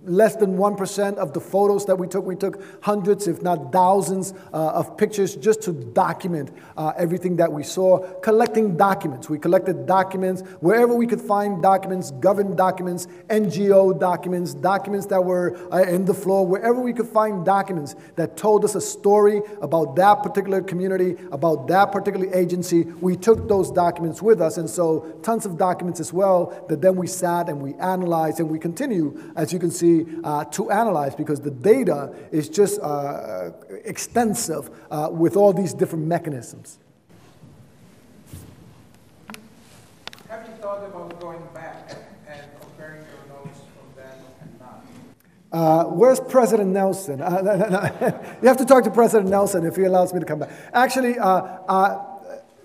less than 1% of the photos that we took. We took hundreds, if not thousands, of pictures just to document everything that we saw. Collecting documents. We collected documents wherever we could find documents, government documents, NGO documents, documents that were in the floor, wherever we could find documents that told us a story about that particular community, about that particular agency. We took those documents with us, and so tons of documents as well that then we sat and we analyzed, and we continue, as you can see, to analyze, because the data is just extensive with all these different mechanisms. Have you thought about going back and comparing your notes from then and now? Where's President Nelson? You have to talk to President Nelson if he allows me to come back. Actually,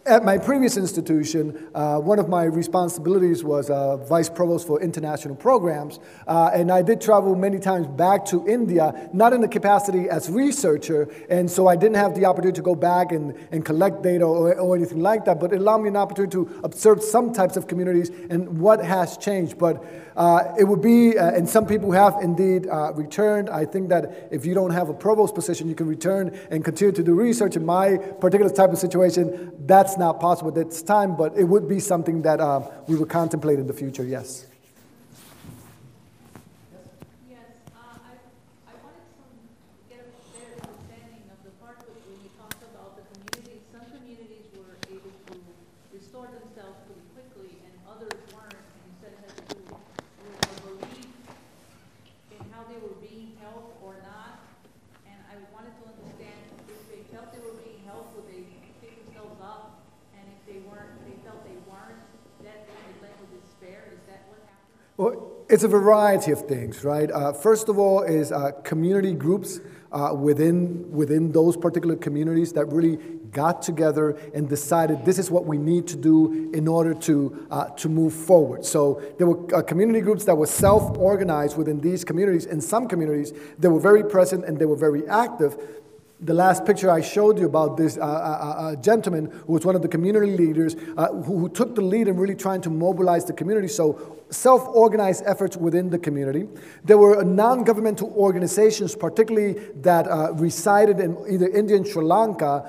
at my previous institution, one of my responsibilities was Vice Provost for International Programs, and I did travel many times back to India, not in the capacity as researcher, and so I didn't have the opportunity to go back and collect data or anything like that, but it allowed me an opportunity to observe some types of communities and what has changed. But it would be, and some people have indeed returned. I think that if you don't have a provost position, you can return and continue to do research. In my particular type of situation, that's not possible at this time, but it would be something that we would contemplate in the future, yes. Yes, I wanted to get a better understanding of the part when you talked about the communities. Some communities were able to restore themselves pretty quickly, and others weren't, and you said it had to do with a belief in how they were being helped or not, and I wanted to understand if they felt they were being helped, would they pick themselves up? They felt they weren't, that they led to despair. Is that what happened? Well, it's a variety of things, right? First of all is community groups within those particular communities that really got together and decided this is what we need to do in order to move forward. So there were community groups that were self-organized within these communities. In some communities, they were very present and they were very active. the last picture I showed you about this gentleman who was one of the community leaders who took the lead in really trying to mobilize the community. So self-organized efforts within the community. There were non-governmental organizations, particularly that resided in either India and Sri Lanka,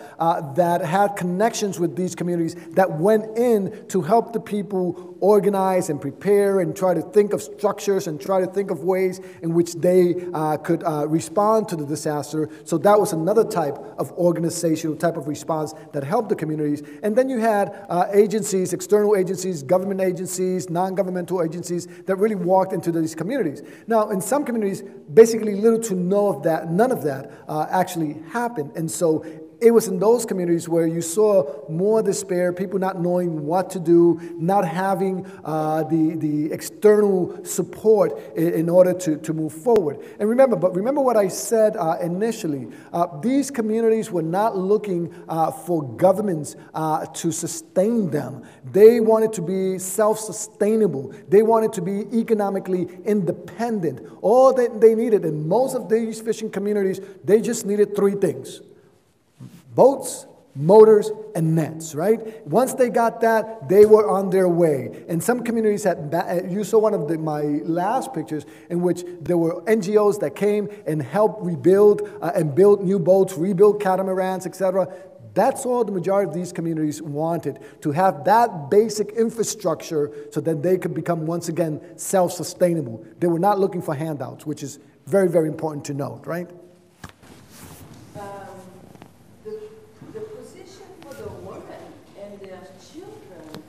that had connections with these communities that went in to help the people organize and prepare and try to think of structures and try to think of ways in which they could respond to the disaster. So that was another type of organizational type of response that helped the communities. And then you had agencies, external agencies, government agencies, non-governmental agencies that really walked into these communities. Now, in some communities, basically little to no of that, none of that actually happened. And so it was in those communities where you saw more despair, people not knowing what to do, not having the external support in order to move forward. And remember what I said initially. These communities were not looking for governments to sustain them. They wanted to be self-sustainable. They wanted to be economically independent. All that they needed in most of these fishing communities, they just needed three things: boats, motors, and nets, right? Once they got that, they were on their way. And some communities had, you saw one of my last pictures in which there were NGOs that came and helped rebuild and build new boats, rebuild catamarans, etc. That's all the majority of these communities wanted, to have that basic infrastructure so that they could become, once again, self-sustainable. They were not looking for handouts, which is very, very important to note, right? The position for the women and their children,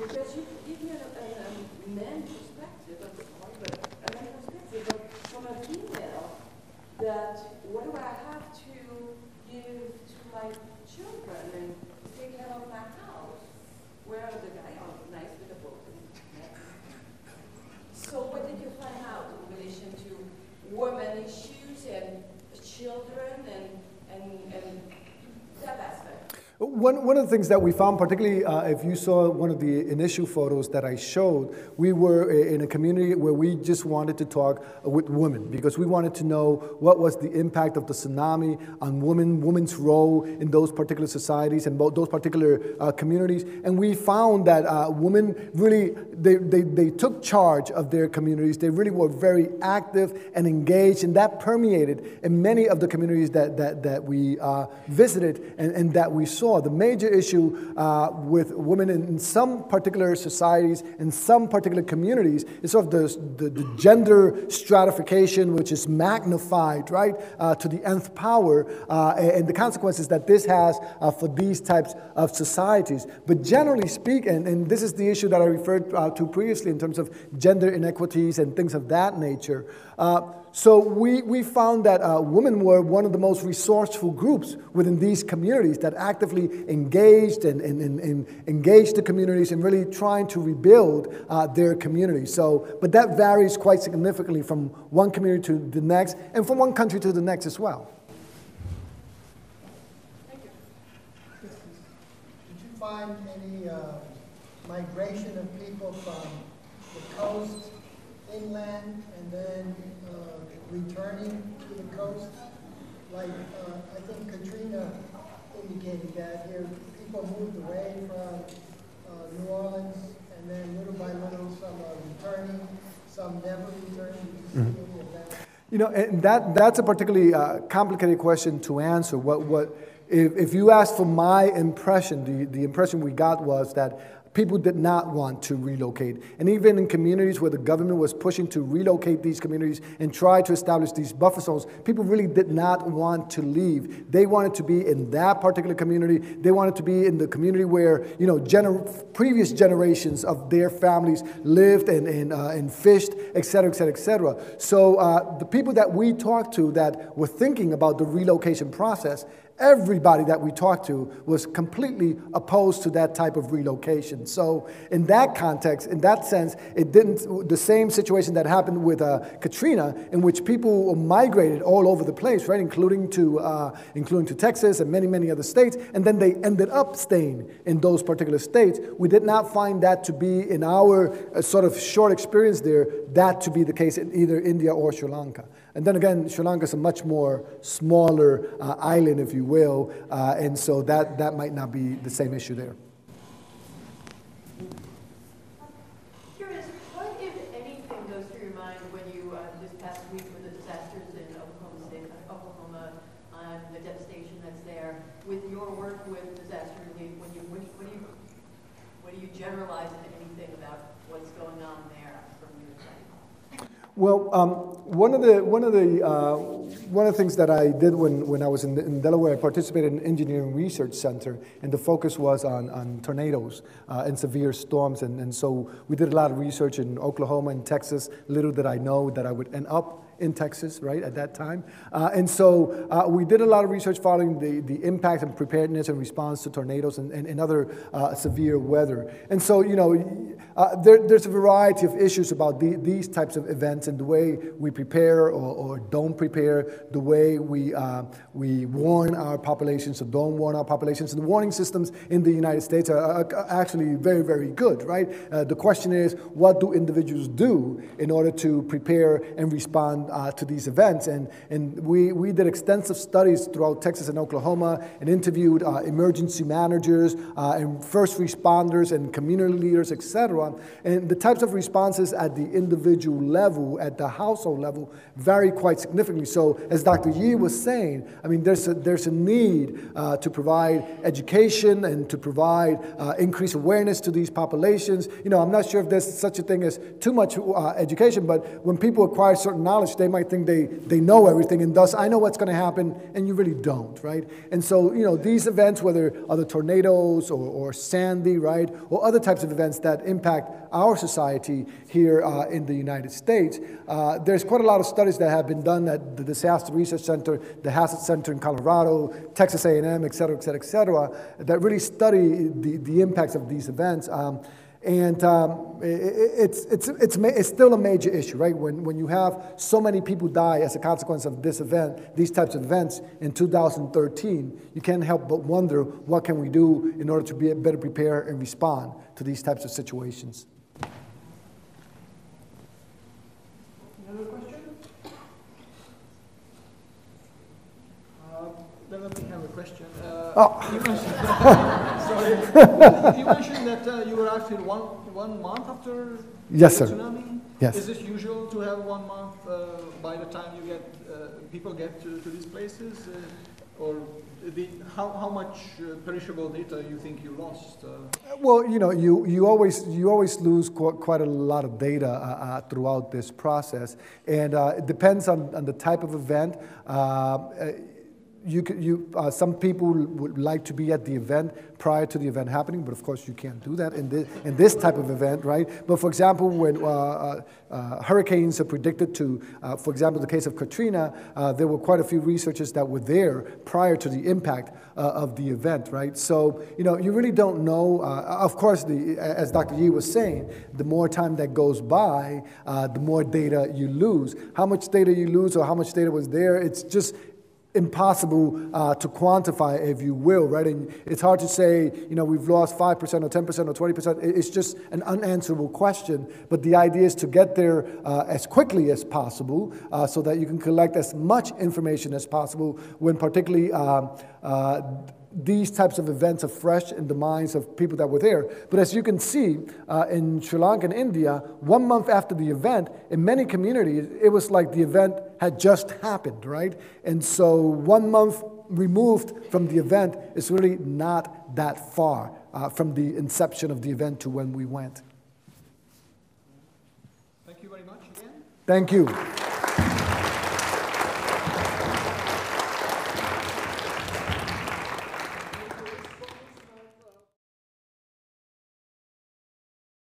because you give me a man perspective, a man perspective, but from a female, that what do I have to give to my children and take care of my house? Where the guy are nice with a boat. So what did you find out in relation to women issues and children and that aspect? One of the things that we found, particularly if you saw one of the initial photos that I showed, we were in a community where we just wanted to talk with women because we wanted to know what was the impact of the tsunami on women's role in those particular societies and those particular communities. And we found that women really, they took charge of their communities. They really were very active and engaged, and that permeated in many of the communities that we visited and that we saw. The major issue with women in some particular societies, in some particular communities, is sort of the gender stratification, which is magnified, right, to the nth power, and the consequences that this has for these types of societies. But generally speaking, and this is the issue that I referred to previously in terms of gender inequities and things of that nature, so we found that women were one of the most resourceful groups within these communities that actively engaged and engaged the communities in really trying to rebuild their communities. So, but that varies quite significantly from one community to the next and from one country to the next as well. Thank you. Did you find any migration of people from the coast, inland, and then returning to the coast? Like, I think Katrina indicated that here, people moved away from New Orleans, and then little by little, some are returning, some never returning. Did you see any of that? You know, and that's a particularly complicated question to answer. If you ask for my impression, the impression we got was that people did not want to relocate. And even in communities where the government was pushing to relocate these communities and try to establish these buffer zones, people really did not want to leave. They wanted to be in that particular community. They wanted to be in the community where, you know, previous generations of their families lived and fished, et cetera, et cetera, et cetera. So the people that we talked to that were thinking about the relocation process, everybody that we talked to was completely opposed to that type of relocation. So in that context, in that sense, it didn't, the same situation that happened with Katrina, in which people migrated all over the place, right, including to Texas and many other states, and then they ended up staying in those particular states. We did not find that to be, in our sort of short experience there, that to be the case in either India or Sri Lanka. And then again, Sri Lanka is a much more smaller island, if you will, and so that might not be the same issue there. Curious, what, if anything, goes through your mind when you, this past week with the disasters in Oklahoma, the devastation that's there, with your work with disaster relief, what do you generalize anything about what's going on there from your side? Well, one of the things that I did when I was in Delaware, I participated in an engineering research center, and the focus was on tornadoes and severe storms, and so we did a lot of research in Oklahoma and Texas. Little did I know that I would end up in Texas, right, at that time. And so we did a lot of research following the impact and preparedness and response to tornadoes and other severe weather. And so, you know, there's a variety of issues about these types of events and the way we prepare or don't prepare, the way we warn our populations or don't warn our populations. And the warning systems in the United States are actually very, very good, right? The question is, what do individuals do in order to prepare and respond to these events? And we did extensive studies throughout Texas and Oklahoma and interviewed emergency managers and first responders and community leaders, etc. And the types of responses at the individual level, at the household level, vary quite significantly. So as Dr. Yee was saying, I mean, there's a need to provide education and to provide increased awareness to these populations. You know, I'm not sure if there's such a thing as too much education, but when people acquire certain knowledge, they might think they know everything, and thus I know what's going to happen, and you really don't, right? And so, you know, these events, whether other tornadoes or Sandy, right, or other types of events that impact our society here in the United States, there's quite a lot of studies that have been done at the Disaster Research Center, the Hazard Center in Colorado, Texas A&M, et cetera, that really study the impacts of these events. And it's still a major issue, right? When you have so many people die as a consequence of this event, these types of events in 2013, you can't help but wonder, what can we do in order to be better prepared and respond to these types of situations? Another question? Then let me have a question. You mentioned, you mentioned that you were actually one month after yes, the sir. tsunami. Yes. Is it usual to have 1 month by the time you get people get to these places, or how much perishable data you think you lost? Well, you know, you always lose quite a lot of data throughout this process, and it depends on the type of event. Some people would like to be at the event prior to the event happening, but of course you can't do that in this type of event, right? But for example, when hurricanes are predicted to, for example, the case of Katrina, there were quite a few researchers that were there prior to the impact of the event, right? So, you know, you really don't know. Of course, as Dr. Yee was saying, the more time that goes by, the more data you lose. How much data you lose or how much data was there, it's just impossible to quantify, if you will, right? And it's hard to say, you know, we've lost 5% or 10% or 20%. It's just an unanswerable question. But the idea is to get there as quickly as possible so that you can collect as much information as possible when particularly these types of events are fresh in the minds of people that were there. But as you can see, in Sri Lanka and India, 1 month after the event, in many communities, it was like the event had just happened, right? And so 1 month removed from the event is really not that far from the inception of the event to when we went. Thank you very much again. Thank you.